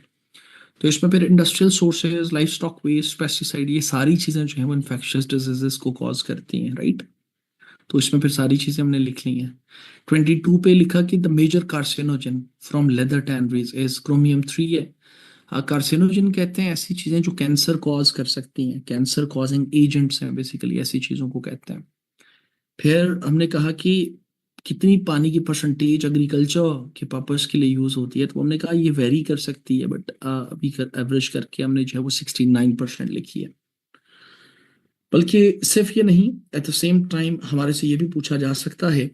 तो इसमें फिर industrial sources, livestock waste, pesticide, ये सारी चीजें जो है वो इन्फेक्शियस डिजीजेस को कॉज करती हैं, राइट? तो इसमें फिर सारी चीजें हमने लिख ली हैं। 22 पे लिखा कि the major carcinogen from leather tanneries is chromium 3 है। कार्सिनोजन कहते हैं ऐसी चीजें जो कैंसर कॉज कर सकती हैं, कैंसर कॉजिंग एजेंट्स हैं बेसिकली, ऐसी चीजों को कहते हैं। फिर हमने कहा कि कितनी पानी की परसेंटेज एग्रीकल्चर के पर्पस के लिए यूज होती है, तो हमने कहा ये वेरी कर सकती है, बट अभी एवरेज करके हमने जो है वो 69% लिखी है। बल्कि सिर्फ ये नहीं, एट द सेम टाइम हमारे से ये भी पूछा जा सकता है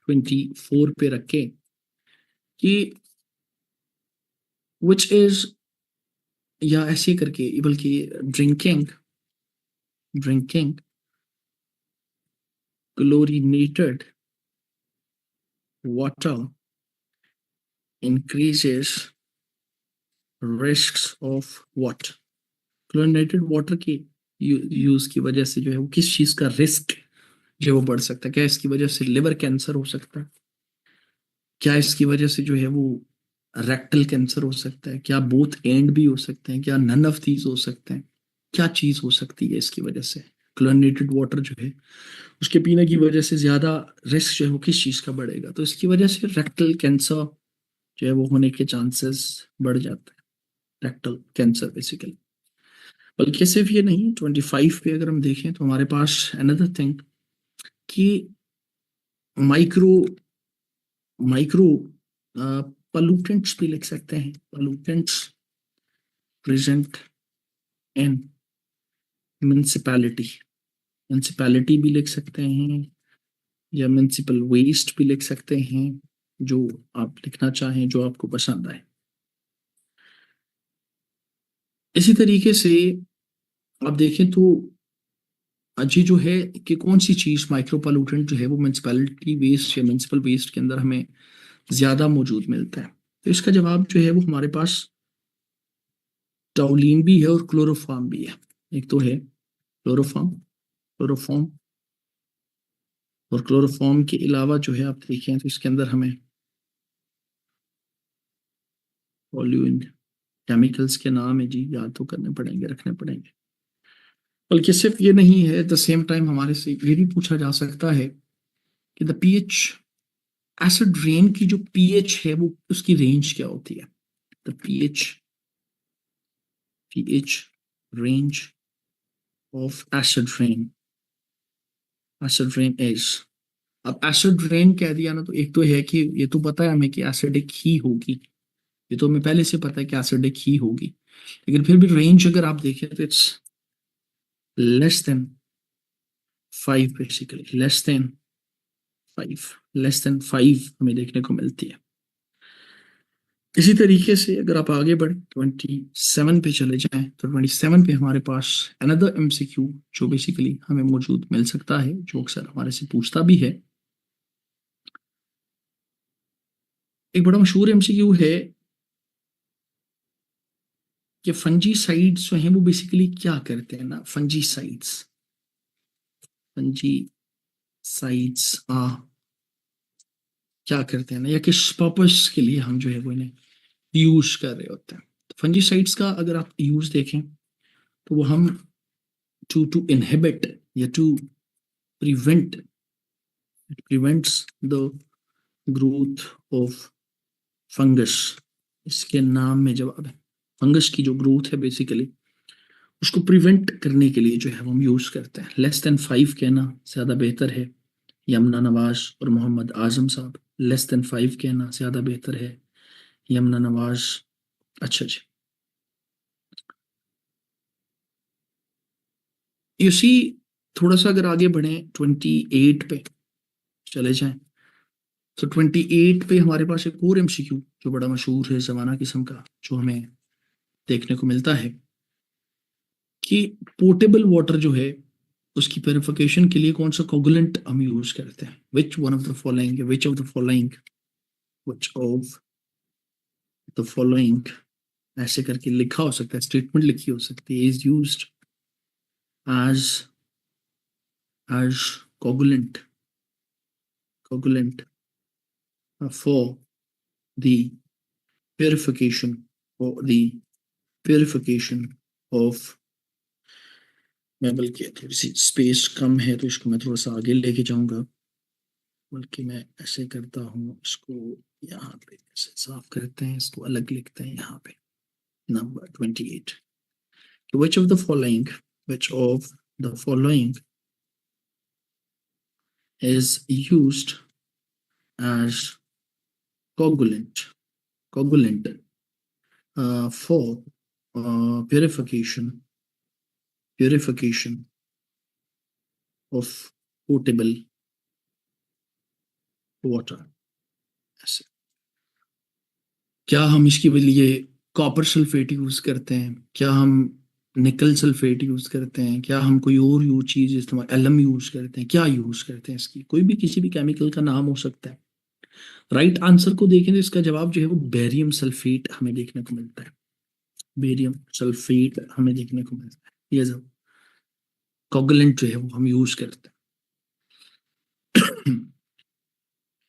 24 पे रख के कि विच इज, या ऐसे करके, बल्कि drinking drinking chlorinated water increases risks of what? Chlorinated water की यूज की वजह से जो है वो किस चीज का रिस्क जो है वो बढ़ सकता है? क्या इसकी वजह से लिवर कैंसर हो सकता है? क्या इसकी वजह से जो है वो रेक्टल कैंसर हो सकता है? क्या बोथ एंड भी हो सकते हैं? क्या नन ऑफ दीज हो सकते हैं? क्या चीज हो सकती है इसकी वजह से क्लोरीनेटेड वाटर जो है उसके पीने की वजह से ज्यादा रिस्क जो है वो किस चीज का बढ़ेगा? तो इसकी वजह से रेक्टल कैंसर जो है वो होने के चांसेस बढ़ जाते हैं, रेक्टल कैंसर बेसिकली। बल्कि सिर्फ ये नहीं, 25 पे अगर हम देखें तो हमारे पास अनदर थिंग कि माइक्रो माइक्रो पॉल्यूटेंट्स भी लिख सकते हैं, pollutants present in municipality. Municipality भी लिख सकते हैं, या म्युनिसिपल वेस्ट भी लिख सकते हैं, जो आप लिखना चाहें, जो आपको पसंद आए। इसी तरीके से आप देखें तो अजी जो है कि कौन सी चीज माइक्रो पोल्यूटेंट जो है वो म्यूनिसिपैलिटी वेस्ट या म्यूनिसिपल वेस्ट के अंदर हमें ज्यादा मौजूद मिलता है, तो इसका जवाब जो है वो हमारे पास टाउलिन भी है और क्लोरोफॉर्म भी है। एक तो है क्लोरोफॉर्म, क्लोरोफॉर्म, और क्लोरोफॉर्म के अलावा जो है आप देखें तो इसके अंदर हमें पॉल्यूइन केमिकल्स के नाम है जी, याद तो करने पड़ेंगे, रखने पड़ेंगे। बल्कि सिर्फ ये नहीं है, एट द सेम टाइम हमारे से ये भी पूछा जा सकता है कि द पीएच, एसिड रेन की जो पीएच है वो उसकी रेंज क्या होती है? The pH range of acid rain is. अब एसिड रेन कह दिया ना, तो एक तो है कि ये तो पता है हमें कि एसिडिक ही होगी, ये तो हमें पहले से पता है कि एसिडिक ही होगी, लेकिन फिर भी रेंज अगर आप देखें तो it's less than 5, basically less than 5 हमें देखने को मिलती है। इसी तरीके से अगर आप आगे बढ़े 27 पे चले जाएं, तो 27 पे हमारे पास अनदर एमसीक्यू जो बेसिकली हमें मौजूद मिल सकता है, जो अक्सर हमारे से पूछता भी है। एक बड़ा मशहूर एमसीक्यू है कि फंजीसाइड्स जो हैं वो बेसिकली क्या करते हैं ना, फंजीसाइड्स क्या करते हैं ना, या किस पर्पस के लिए हम जो है वो इन्हें यूज कर रहे होते हैं? तो फंजीसाइड्स का अगर आप यूज देखें तो वो हम टू इनहिबिट या to prevent, it prevents the growth of fungus. इसके नाम में जवाब है, फंगस की जो ग्रोथ है बेसिकली उसको प्रिवेंट करने के लिए जो है हम यूज करते हैं। लेस देन 5 कहना ज्यादा बेहतर है। यमुना नवाज और मोहम्मद आजम साहब, लेस देन 5 कहना ज्यादा बेहतर है। यमुना नवाज। अच्छा जी, यू सी, थोड़ा सा अगर आगे बढ़े 28 पे चले जाएं, तो 28 पे हमारे पास एक और एमसीक्यू जो बड़ा मशहूर है जमाना किस्म का, जो हमें देखने को मिलता है कि पोर्टेबल वाटर जो है उसकी प्योरिफिकेशन के लिए कौन सा कोगुलेंट हम यूज करते हैं। Which one of the following, which of the following, which of the following, ऐसे करके लिखा हो सकता है, स्टेटमेंट लिखी हो सकती है, is used as as coagulant, coagulant for the purification, for the purification of, मैं बल्कि थोड़ी सी स्पेस कम है तो इसको मैं थोड़ा सा आगे लेके जाऊंगा, बल्कि मैं ऐसे करता हूँ, इसको यहाँ पे ऐसे साफ करते हैं, इसको अलग लिखते हैं यहाँ पे। Number 28, which of the following, which of the following is used as coagulant, coagulant for purification, purification of potable water। ऐसे क्या हम इसके लिए कॉपर सल्फेट यूज करते हैं, क्या हम निकल सल्फेट यूज करते हैं, क्या हम कोई और चीज इस्तेमाल, एलम यूज करते हैं, क्या यूज करते हैं, इसकी कोई भी किसी भी केमिकल का नाम हो सकता है। राइट आंसर को देखें तो इसका जवाब जो है वो बेरियम सल्फेट हमें देखने को मिलता है। बेरियम सल्फेट हमें देखने को मिलता है, ये जब कोगुलेंट जो है वो हम यूज करते हैं।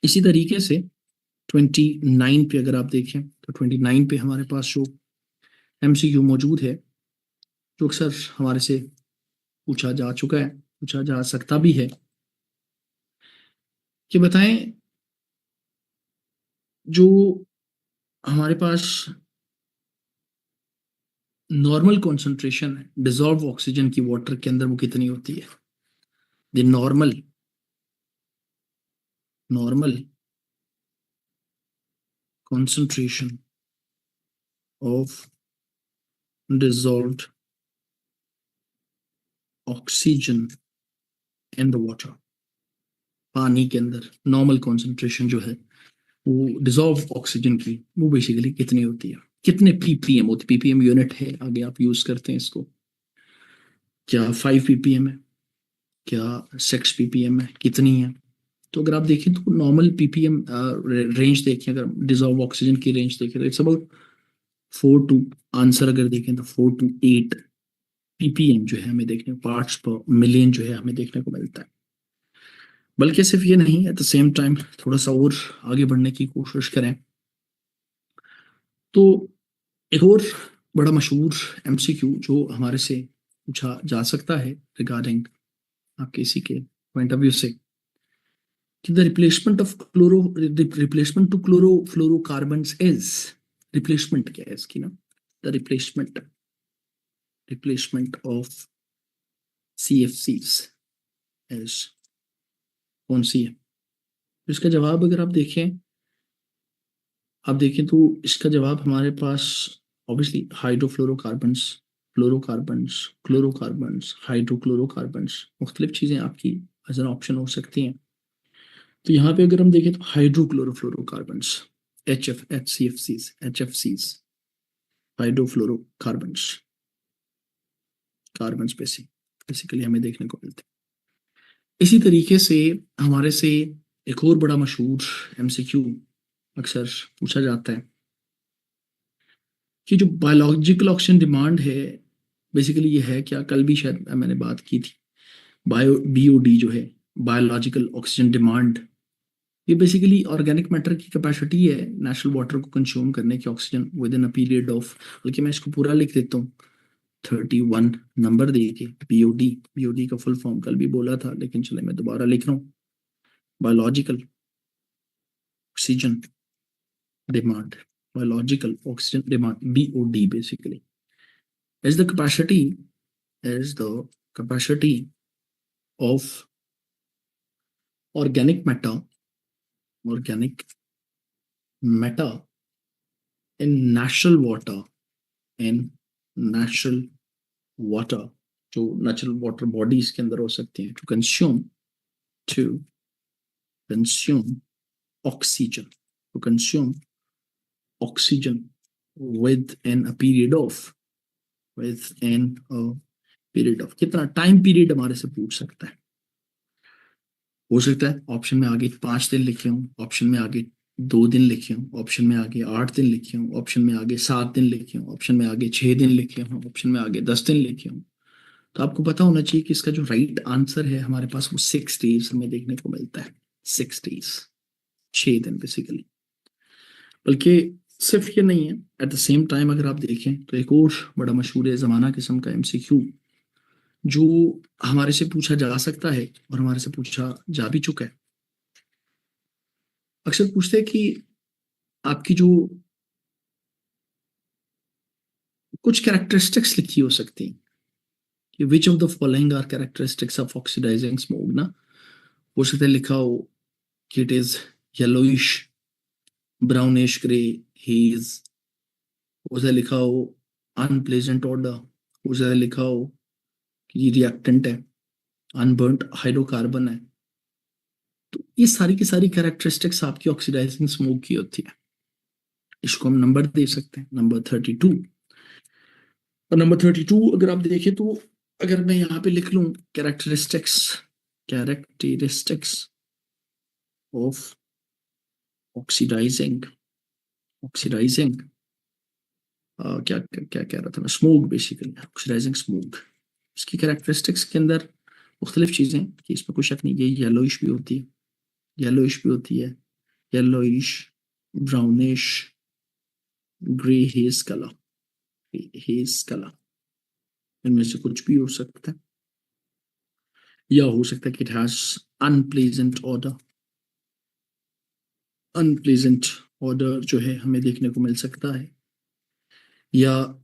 इसी तरीके से 29 पे अगर आप देखें तो 29 पे हमारे पास जो एमसीक्यू मौजूद है, जो अक्सर हमारे से पूछा जा चुका है, पूछा जा सकता भी है, कि बताएं जो हमारे पास नॉर्मल कॉन्सेंट्रेशन है डिजॉल्व ऑक्सीजन की वाटर के अंदर, वो कितनी होती है। The normal, normal concentration of dissolved oxygen in the water, पानी के अंदर नॉर्मल कॉन्सेंट्रेशन जो है वो डिजॉल्व ऑक्सीजन की, वो बेसिकली कितनी होती है, कितने पीपीएम होती, पीपीएम यूनिट है, आगे आप यूज करते हैं इसको। क्या 5 पीपीएम है, क्या 6 पीपीएम है, कितनी है। तो अगर आप देखें तो नॉर्मल पीपीएम रेंज देखें, अगर डिजॉल्व ऑक्सीजन की रेंज देखें तो इट्स अबाउट 4 टू, आंसर अगर देखें तो 4 to 8 पीपीएम जो है हमें देखने, पार्ट्स पर मिलियन जो है हमें देखने को मिलता है। बल्कि सिर्फ ये नहीं, एट द सेम टाइम थोड़ा सा और आगे बढ़ने की कोशिश करें तो एक और बड़ा मशहूर एमसीक्यू जो हमारे से पूछा जा सकता है रिगार्डिंग आपके इसी के पॉइंट ऑफ व्यू से, कि the replacement of chloro, replacement to chlorofluorocarbons is, replacement क्या है इसकी ना, the replacement, replacement of CFCs is कौन सी है। तो इसका जवाब अगर आप देखें तो इसका जवाब हमारे पास ऑब्वियसली हाइड्रोफ्लोरोकार्बन्स, फ्लोरोकार्बन्स, क्लोरोकार्बन्स, हाइड्रोक्लोरोकार्बन्स, मुख्तलिफ चीज़ें आपकी एज एन ऑप्शन हो सकती हैं। तो यहाँ पे अगर हम देखें तो हाइड्रोक्लोरोफ्लोरोकार्बन्स, HCFCs, हाइड्रोफ्लोरोकार्बन्स, कार्बन बेसिकली हमें देखने को मिलते हैं। इसी तरीके से हमारे से एक और बड़ा मशहूर एमसीक्यू अक्सर पूछा जाता है कि जो बायोलॉजिकल ऑक्सीजन डिमांड है, बेसिकली ये है, क्या कल भी शायद मैंने बात की थी, BOD जो है, बायोलॉजिकल ऑक्सीजन डिमांड, ये बेसिकली ऑर्गेनिक मैटर की कैपेसिटी है नेचुरल वाटर को कंज्यूम करने की, oxygen with in a period of, बल्कि मैं इसको पूरा लिख देता हूँ 31 नंबर दे के, BOD का फुल फॉर्म कल भी बोला था, लेकिन चले मैं दोबारा लिख रहा हूँ। Biological oxygen demand, biological oxygen demand, BOD basically is the capacity is the capacity of organic matter in natural water, जो नेचुरल वाटर बॉडीज के अंदर हो सकती हैं, to consume oxygen to consume oxygen within a period of कितना time period हमारे से पूछ सकता है। हो सकता है ऑप्शन में आगे 5 दिन लिखे हूँ, ऑप्शन में आगे 2 दिन लिखे हूँ, ऑप्शन में आगे 8 दिन लिखे हूँ, ऑप्शन में आगे 7 दिन लिखे हूँ, ऑप्शन में आगे 6 दिन लिखे हूँ, ऑप्शन में आगे 10 दिन लिखे हूँ। तो आपको पता होना चाहिए कि इसका जो राइट आंसर है हमारे पास वो 6 डेज हमें देखने को मिलता है। 6 डेज, 6 दिन बेसिकली। बल्कि सिर्फ ये नहीं है, एट द सेम टाइम अगर आप देखें तो एक और बड़ा मशहूर ज़माना किस्म का एमसीक्यू जो हमारे से पूछा जा सकता है और हमारे से पूछा जा भी चुका है। अक्सर पूछते हैं कि आपकी जो कुछ कैरेक्टरिस्टिक्स लिखी हो सकती हैं कि which of the following are characteristics of oxidising smoke ना। हो सकता है लिखा हो कि it is yellowish, brownish grey haze. हो सकता है लिखा हो अनप्लेजेंट ऑर्डर। हो सकता है लिखा हो कि ये रिएक्टेंट है, अनबर्न्ट हाइड्रोकार्बन है। तो ये सारी की सारी कैरेक्टरिस्टिक्स आपकी ऑक्सीडाइजिंग स्मोक की होती है। इसको हम नंबर दे सकते हैं, नंबर 32। और नंबर 32 अगर आप देखें तो अगर मैं यहाँ पे लिख लूँ कैरेक्टरिस्टिक्स ऑफ ऑक्सीडाइजिंग ऑक्सीडाइजिंग क्या क्या कह रहा था मैं, स्मोक बेसिकली ऑक्सीडाइजिंग स्मोक। इसकी कैरेक्टरिस्टिक्स के अंदर मुख्तलिफ चीज़ें कि इसमें कोई शक नहीं, ये येलोइश भी होती है, येलोइश भी होती है, yellowish, brownish, grey hedge colour, इनमें से कुछ भी हो सकता है। या हो सकता है कि इट हैज अनप्लेजेंट ऑर्डर जो है हमें देखने को मिल सकता है। या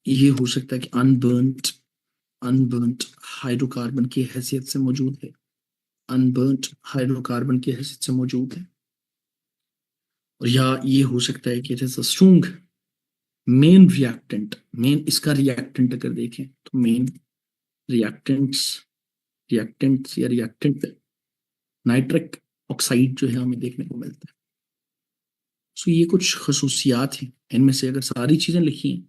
ये हो सकता है कि अनबर्न्ट हाइड्रोकार्बन की हैसियत से मौजूद है, अनबर्न्ट हाइड्रोकार्बन की हैसियत से मौजूद है। और या ये हो सकता है कि it is a strong main reactant. Main इसका रिएक्टेंट अगर देखें तो मेन रिएक्टेंट्स या रिएक्टेंट नाइट्रिक ऑक्साइड जो है हमें देखने को मिलता है। सो ये कुछ खसूसियात हैं, इनमें से अगर सारी चीज़ें लिखी हैं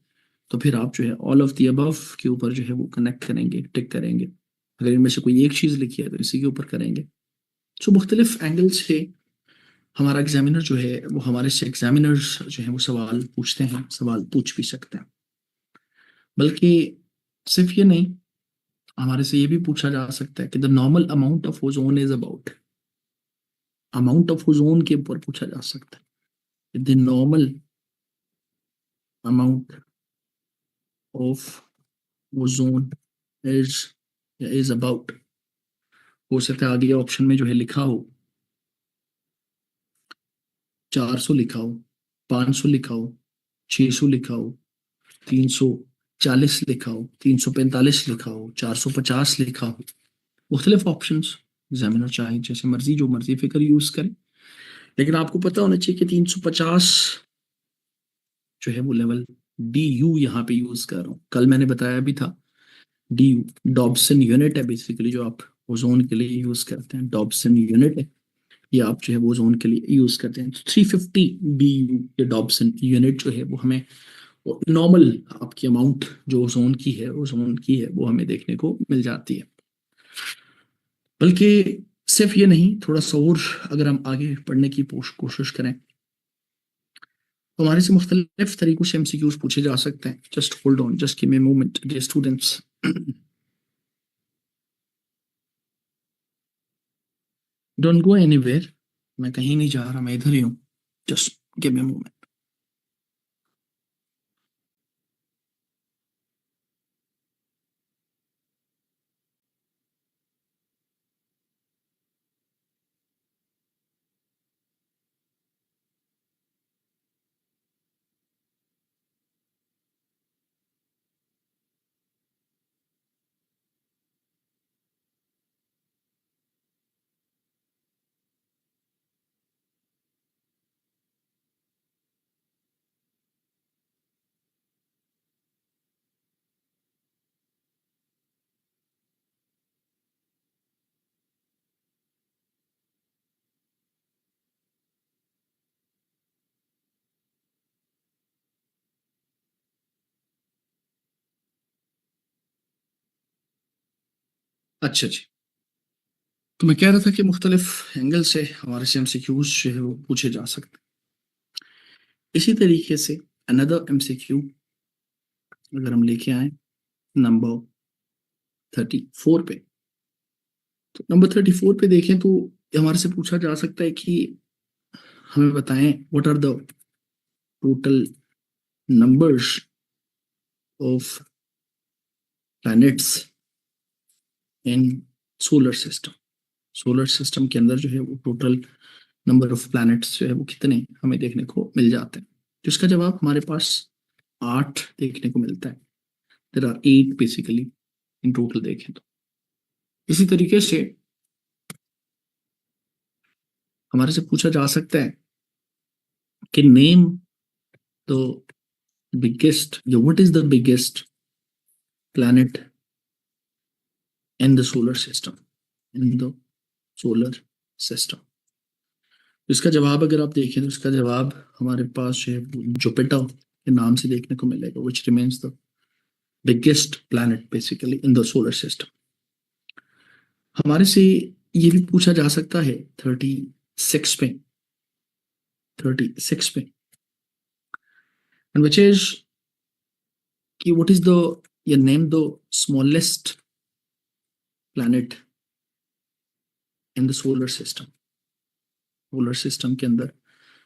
तो फिर आप जो है ऑल ऑफ द अबव के ऊपर जो है वो कनेक्ट करेंगे, टिक करेंगे। अगर इनमें से कोई एक चीज़ लिखी है तो इसी के ऊपर करेंगे। सो मुख्तलिफ एंगल से हमारा एग्जामिनर जो है वो हमारे से एग्जामिनर्स जो है वो सवाल पूछते हैं, सवाल पूछ भी सकते हैं। बल्कि सिर्फ ये नहीं, हमारे से ये भी पूछा जा सकता है कि the normal amount of ozone is about, amount of ozone के ऊपर पूछा जा सकता है the normal amount of ozone is is about. हो सकता है आगे ऑप्शन में जो है लिखा हो 400 लिखा हो, 500 लिखा हो, 600 लिखा हो, 340 लिखा हो, 345 लिखा हो, 450 लिखा हो। मुख्तलिफ ऑप्शन एग्जामिनर चाहे जैसे मर्जी जो मर्जी फिगर यूज करें, लेकिन आपको पता होना चाहिए कि 350 जो है वो लेवल डी यू यहाँ पे यूज कर रहा हूँ। कल मैंने बताया भी था डी यू डॉब्सन यूनिट है बेसिकली, जो आप ओजोन के लिए यूज करते हैं, डॉब्सन यूनिट है। ये आप जो है वो ओजोन के लिए यूज करते हैं। 350 डी यू ये डॉब्सन यूनिट जो है वो हमें नॉर्मल आपकी अमाउंट जो ओजोन की है वो हमें देखने को मिल जाती है। बल्कि सिर्फ ये नहीं, थोड़ा सा और अगर हम आगे पढ़ने की कोशिश करें तो हमारे से मुख्तलिफ तरीकों से एमसीक्यूज पूछे जा सकते हैं। Just hold on, just give me a moment dear students. Don't go anywhere, मैं कहीं नहीं जा रहा, मैं इधर ही हूँ। Just give me a moment. अच्छा जी, तो मैं कह रहा था कि मुख्तलिफ एंगल से हमारे से एमसीक्यूज जो है वो पूछे जा सकते हैं। इसी तरीके से अनदर एमसीक्यू अगर हम लेके आए नंबर 34 पे, तो नंबर 34 पे देखें तो हमारे से पूछा जा सकता है कि हमें बताएं what are the total numbers of planets in solar system. Solar system के अंदर जो है वो टोटल नंबर ऑफ प्लैनेट्स जो है वो कितने हमें देखने को मिल जाते हैं। तो इसका जवाब हमारे पास 8 देखने को मिलता है। There are 8 basically in total देखें तो। इसी तरीके से हमारे से पूछा जा सकता है कि नेम द बिगेस्ट या what is the biggest planet in the solar system, in the solar system. इसका जवाब अगर आप देखें तो इसका जवाब हमारे पास जो है जुपिटर के नाम से देखने को मिलेगा, which remains the biggest planet basically in the solar system. हमारे से ये भी पूछा जा सकता है 36 पे, 36 पे, एंड विच इज कि व्हाट इज द या name the smallest planet in the solar system. Solar system के अंदर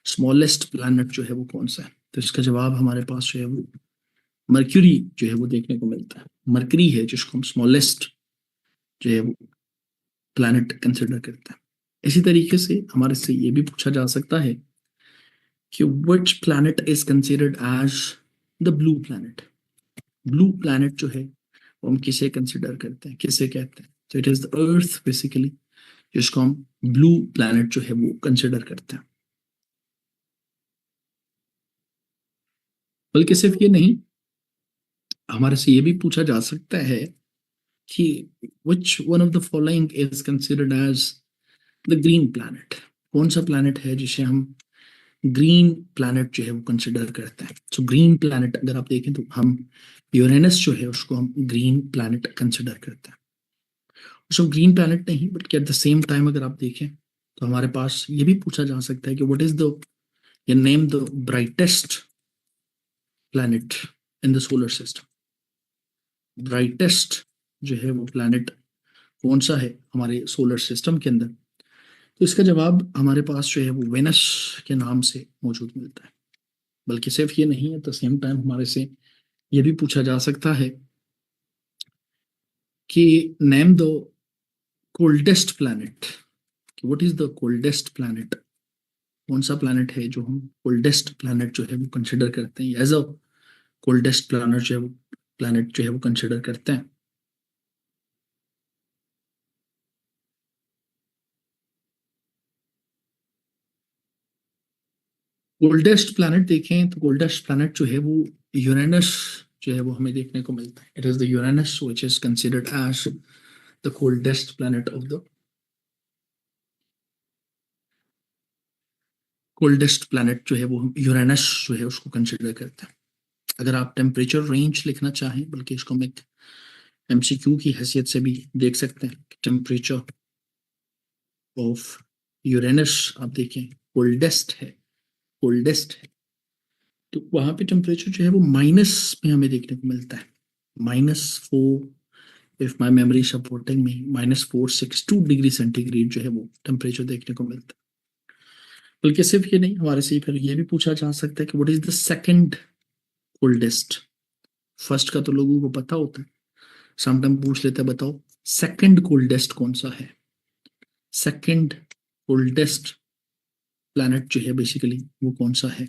स्मॉलेस्ट प्लैनेट जो है वो कौन सा है। तो इसका जवाब हमारे पास जो है वो मर्क्यूरी जो है वो देखने को मिलता है। मर्करी है जिसको हम स्मॉलेस्ट जो है वो प्लैनेट कंसिडर करते हैं। इसी तरीके से हमारे से ये भी पूछा जा सकता है कि which planet is considered as the blue planet। Blue planet जो है वो हम किसे कंसिडर करते हैं, किसे कहते हैं। तो it is the earth basically, जिसको हम ब्लू प्लैनेट जो है वो कंसिडर करते हैं। बल्कि सिर्फ ये नहीं, हमारे से ये भी पूछा जा सकता है कि which one of the following is considered as the green planet। कौन सा प्लैनेट है जिसे हम ग्रीन प्लैनेट जो है वो कंसिडर करते हैं। सो ग्रीन प्लैनेट अगर आप देखें तो हम यूरेनस जो है उसको हम ग्रीन प्लैनेट कंसिडर करते हैं। उसको ग्रीन प्लैनेट नहीं, but at the same time अगर आप देखें तो हमारे पास ये भी पूछा जा सकता है कि व्हाट इज द या name the brightest planet in the solar system. Brightest जो है वो प्लैनेट कौन सा है हमारे सोलर सिस्टम के अंदर। तो इसका जवाब हमारे पास जो है वो वेनस के नाम से मौजूद मिलता है। बल्कि सिर्फ ये नहीं है, एट द सेम टाइम हमारे से ये भी पूछा जा सकता है कि नेम द कोल्डेस्ट प्लैनेट, कि what is the coldest planet. कौन सा प्लैनेट है जो हम कोल्डेस्ट प्लैनेट जो है वो कंसिडर करते हैं, एज अ कोल्डेस्ट प्लैनेट जो है वो कंसिडर करते हैं। कोल्डेस्ट प्लैनेट देखें तो कोल्डेस्ट प्लैनेट जो है वो यूरेनस जो है वो हमें देखने को मिलता है। It is the Uranus which is considered as the coldest planet of the coldest planet जो है वो हम यूरेनस जो है उसको कंसिडर करते हैं। अगर आप टेम्परेचर रेंज लिखना चाहें, बल्कि इसको हम एक एमसीक्यू की हैसियत से भी देख सकते हैं, टेम्परेचर ऑफ यूरेनस आप देखें कोल्डेस्ट है, कोल्डेस्ट है, तो वहां पे टेम्परेचर जो है वो माइनस में हमें देखने को मिलता है। -4, इफ माई मेमोरी सपोर्टिंग में, -462 डिग्री सेंटीग्रेड जो है वो टेम्परेचर देखने को मिलता है। बल्कि सिर्फ ये नहीं, हमारे से फिर ये भी पूछा जा सकता है कि what is the second coldest. First का तो लोगों को पता होता है, समटाइम पूछ लेते हैं बताओ सेकंड कोल्डेस्ट कौन सा है। सेकंड कोल्डेस्ट प्लैनेट जो है बेसिकली वो कौन सा है।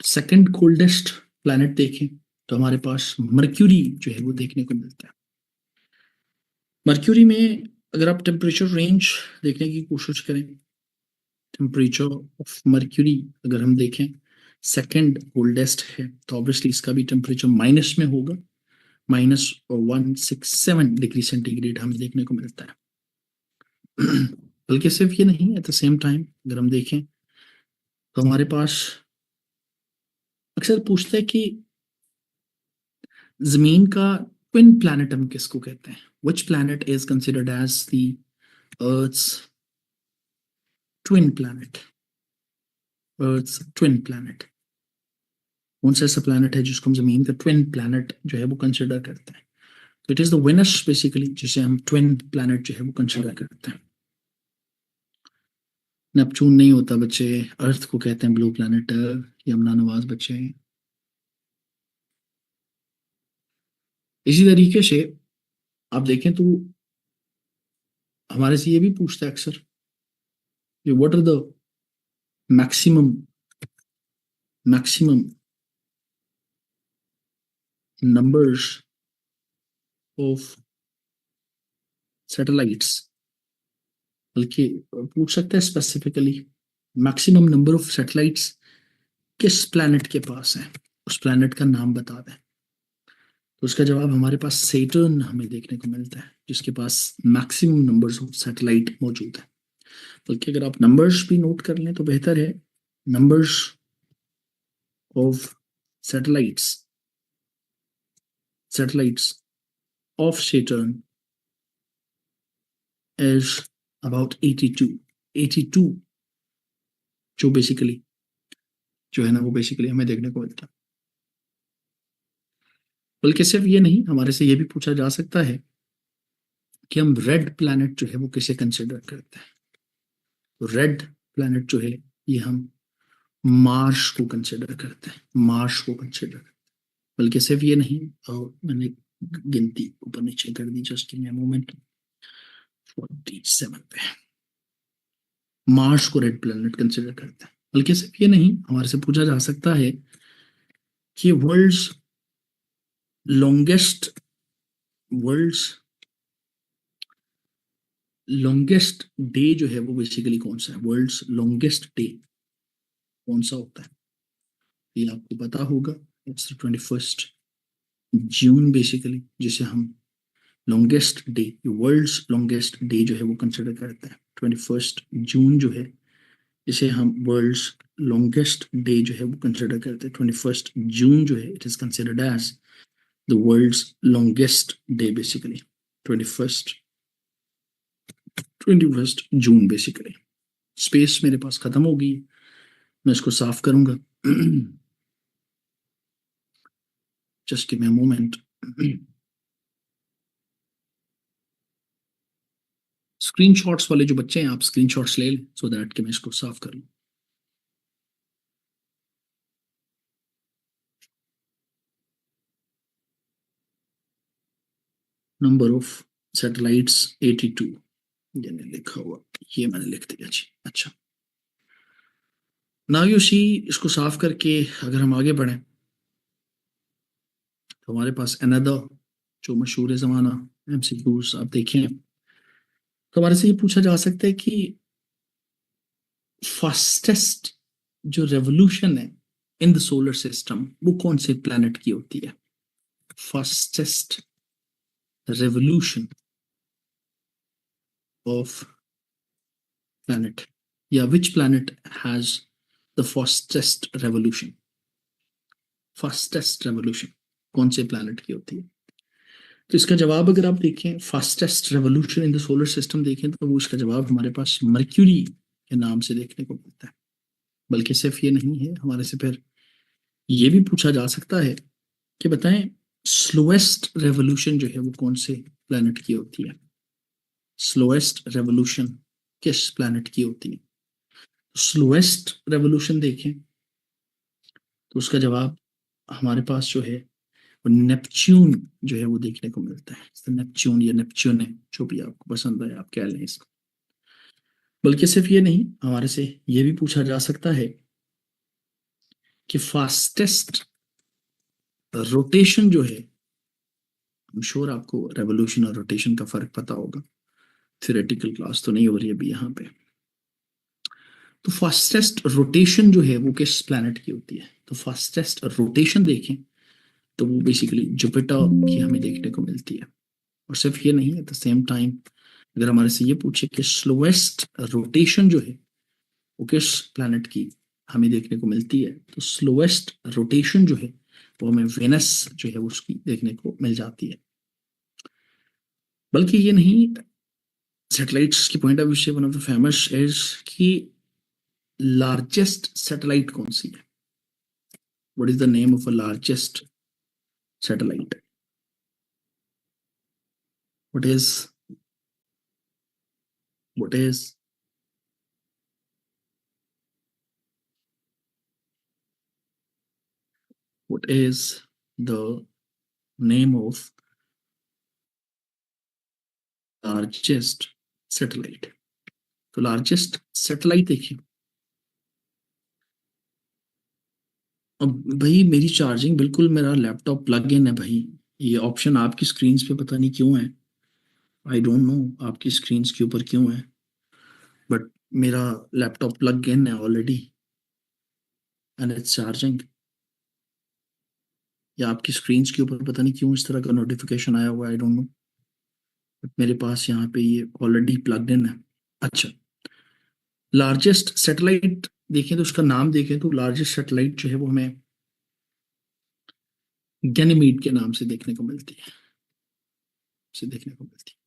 सेकंड कोल्डेस्ट प्लैनेट देखें तो हमारे पास मर्क्यूरी जो है वो देखने को मिलता है। मर्क्यूरी में अगर आप टेम्परेचर रेंज देखने की कोशिश करें, टेम्परेचर ऑफ मर्क्यूरी अगर हम देखें सेकंड कोल्डेस्ट है, तो ऑब्वियसली इसका भी टेम्परेचर माइनस में होगा। -167 डिग्री सेंटीग्रेड हमें देखने को मिलता है। बल्कि सिर्फ ये नहीं, एट द सेम टाइम अगर हम देखें तो हमारे पास अक्सर पूछता है कि जमीन का ट्विन प्लैनेट हम किसको कहते हैं? Which planet is considered as the earth's twin planet? Earth's twin planet कौन सा ऐसा प्लैनेट है जिसको हम जमीन का ट्विन प्लैनेट जो है वो कंसिडर करते हैं? तो it is the Venus basically, जिसे हम ट्विन प्लैनेट जो है वो कंसिडर करते हैं। नेपच्यून नहीं होता बच्चे, अर्थ को कहते हैं ब्लू प्लैनेट। यमुना नवाज बच्चे। इसी तरीके से आप देखें तो हमारे से ये भी पूछता है अक्सर, what are the maximum numbers of satellites, बल्कि पूछ सकते हैं specifically maximum number of satellites किस प्लैनेट के पास है, उस प्लैनेट का नाम बता दें। तो उसका जवाब हमारे पास सैटर्न हमें देखने को मिलता है, जिसके पास मैक्सिमम नंबर्स ऑफ सैटेलाइट मौजूद है। बल्कि अगर आप नंबर्स भी नोट कर लें तो बेहतर है। Numbers of satellites of Saturn is about 82 जो बेसिकली जो है ना वो बेसिकली हमें देखने को मिलता है। बल्कि सिर्फ ये नहीं, हमारे से ये भी पूछा जा सकता है कि हम रेड प्लैनेट जो है वो किसे कंसिडर करते हैं। तो रेड प्लैनेट जो है ये हम मार्स को कंसिडर करते हैं, बल्कि सिर्फ ये नहीं, और मैंने गिनती ऊपर नीचे कर दी, just give me a moment. 47 पे मार्स को रेड प्लैनेट कंसिडर करते हैं। बल्कि सिर्फ ये नहीं, हमारे से पूछा जा सकता है कि वर्ल्ड्स लॉन्गेस्ट डे जो है वो बेसिकली कौन सा है। वर्ल्ड्स लॉन्गेस्ट डे कौन सा होता है, ये आपको पता होगा। इट्स 21 जून बेसिकली, जिसे हम longest day, world's longest day जो है वो कंसिडर करते हैं। 21 जून जो है इसे हम वर्ल्ड्स लॉन्गेस्ट डे जो है वो कंसिडर करते हैं। 21 जून जो है it is considered as the world's longest day basically. 21 June basically. Space मेरे पास खत्म हो गई, मैं इसको साफ करूंगा। Just give me a moment. Screenshots वाले जो बच्चे हैं, आप स्क्रीनशॉट्स ले लें सो दैट कि मैं इसको साफ कर लूं। नंबर ऑफ सैटेलाइट्स 82, ये नहीं लिखा हुआ, ये मैंने लिख दिया जी। अच्छा, नाउ यू सी, इसको साफ करके अगर हम आगे बढ़ें तो हमारे पास अनदर जो मशहूर ज़माना एमसीक्यूज आप देखें तो हमारे से ये पूछा जा सकता है कि फास्टेस्ट जो रेवोल्यूशन है इन द सोलर सिस्टम वो कौन से प्लैनेट की होती है। फास्टेस्ट रेवोल्यूशन ऑफ प्लैनेट, या which planet has the fastest revolution कौन से प्लैनेट की होती है। तो इसका जवाब अगर आप देखें, fastest revolution in the solar system देखें तो वो इसका जवाब हमारे पास मर्क्यूरी के नाम से देखने को मिलता है। बल्कि सिर्फ ये नहीं है, हमारे से फिर ये भी पूछा जा सकता है कि बताएं स्लोएस्ट रेवोल्यूशन जो है वो कौन से प्लैनेट की होती है। स्लोएस्ट रेवोल्यूशन किस प्लैनेट की होती है। स्लोएस्ट रेवोल्यूशन देखें तो उसका जवाब हमारे पास जो है वो नेपच्यून जो है वो देखने को मिलता है। तो नेपच्यून या नेपच्यून है, जो भी आपको पसंद है आप कह लें इसको। बल्कि सिर्फ ये नहीं, हमारे से ये भी पूछा जा सकता है कि फास्टेस्ट रोटेशन जो है, I'm sure आपको रेवोल्यूशन और रोटेशन का फर्क पता होगा, थियोरेटिकल क्लास तो नहीं हो रही है अभी यहाँ पे। तो फास्टेस्ट रोटेशन जो है वो किस प्लैनेट की होती है। तो फास्टेस्ट रोटेशन देखें तो वो बेसिकली जुपिटर की हमें देखने को मिलती है। और सिर्फ ये नहीं, एट द सेम टाइम अगर हमारे से ये पूछे कि स्लोएस्ट रोटेशन जो है वो किस प्लैनेट की हमें देखने को मिलती है, तो स्लोएस्ट रोटेशन जो है वो हमें वेनस जो है उसकी देखने को मिल जाती है। बल्कि ये नहीं, सैटेलाइट्स की पॉइंट ऑफ व्यू से one of the famous is कि लार्जेस्ट सैटेलाइट कौन सी है? What is the name of a largest satellite? What is what is what is the name of largest satellite? तो लार्जेस्ट सैटेलाइट देखिए, अब भाई मेरी चार्जिंग बिल्कुल, मेरा लैपटॉप प्लग इन है भाई। ये ऑप्शन आपकी स्क्रीन पे पता नहीं क्यों है, आई डोंट नो आपकी स्क्रीन के ऊपर क्यों है, बट मेरा लैपटॉप प्लग इन है ऑलरेडी एंड इट्स चार्जिंग। या आपकी स्क्रीन के ऊपर पता नहीं क्यों इस तरह का नोटिफिकेशन आया हुआ है, आई डोंट नो, बट मेरे पास यहाँ पे ये ऑलरेडी प्लग इन है। अच्छा, लार्जेस्ट सैटेलाइट देखें तो उसका नाम देखें तो लार्जेस्ट सैटेलाइट जो है वो हमें गैनीमीड के नाम से देखने को मिलती है, से देखने को मिलती है,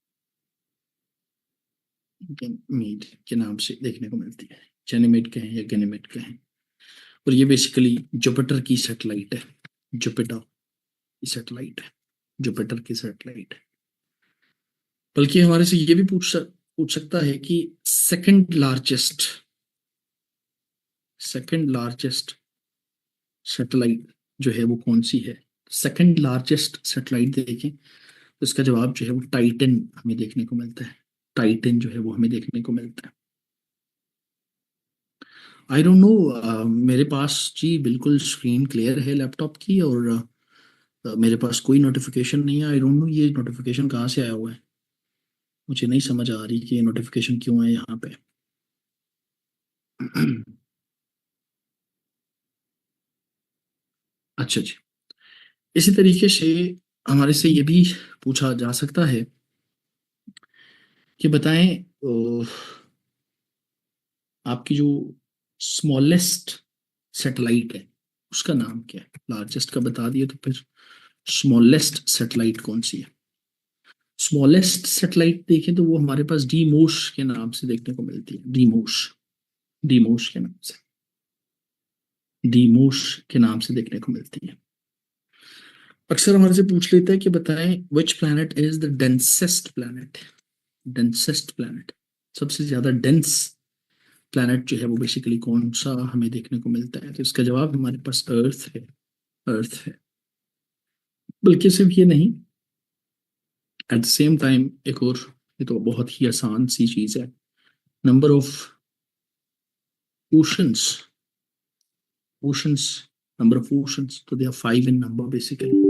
गैनीमीड के नाम से देखने को मिलती है। गैनीमीड कहें या गैनीमेड कहें, और ये बेसिकली जुपिटर की सैटेलाइट है। जुपिटर की सैटेलाइट है, जुपिटर की सैटेलाइट है। बल्कि हमारे से ये भी पूछ सकता है कि सेकंड लार्जेस्ट सैटेलाइट जो है वो कौन सी है? सेकंड लार्जेस्ट सैटेलाइट देखें तो इसका जवाब जो है वो टाइटन हमें देखने को मिलता है। टाइटन जो है वो हमें देखने को मिलता है। आई डोंट नो, मेरे पास जी बिल्कुल स्क्रीन क्लियर है लैपटॉप की, और मेरे पास कोई नोटिफिकेशन नहीं है। आई डोंट नो ये नोटिफिकेशन कहाँ से आया हुआ है, मुझे नहीं समझ आ रही कि ये नोटिफिकेशन क्यों है यहाँ पे। अच्छा जी, इसी तरीके से हमारे से ये भी पूछा जा सकता है कि बताएं, आपकी जो स्मॉलेस्ट सैटेलाइट है उसका नाम क्या है? लार्जेस्ट का बता दिए तो फिर स्मॉलेस्ट सैटेलाइट कौन सी है? स्मॉलेस्ट सैटेलाइट देखें तो वो हमारे पास डीमोश के नाम से देखने को मिलती है। डीमोश, डीमोश के नाम से, डीमोश के नाम से देखने को मिलती है। अक्सर हमारे से पूछ लेते हैं कि बताएं विच planet is the densest planet? Densest planet, सबसे ज्यादा डेंस प्लैनेट जो है वो बेसिकली कौन सा हमें देखने को मिलता है? तो इसका जवाब हमारे पास अर्थ है। अर्थ है। बल्कि सिर्फ ये नहीं, एट द सेम टाइम एक और, ये तो बहुत ही आसान सी चीज है, number of oceans, oceans, number of oceans, तो they are 5 in number basically.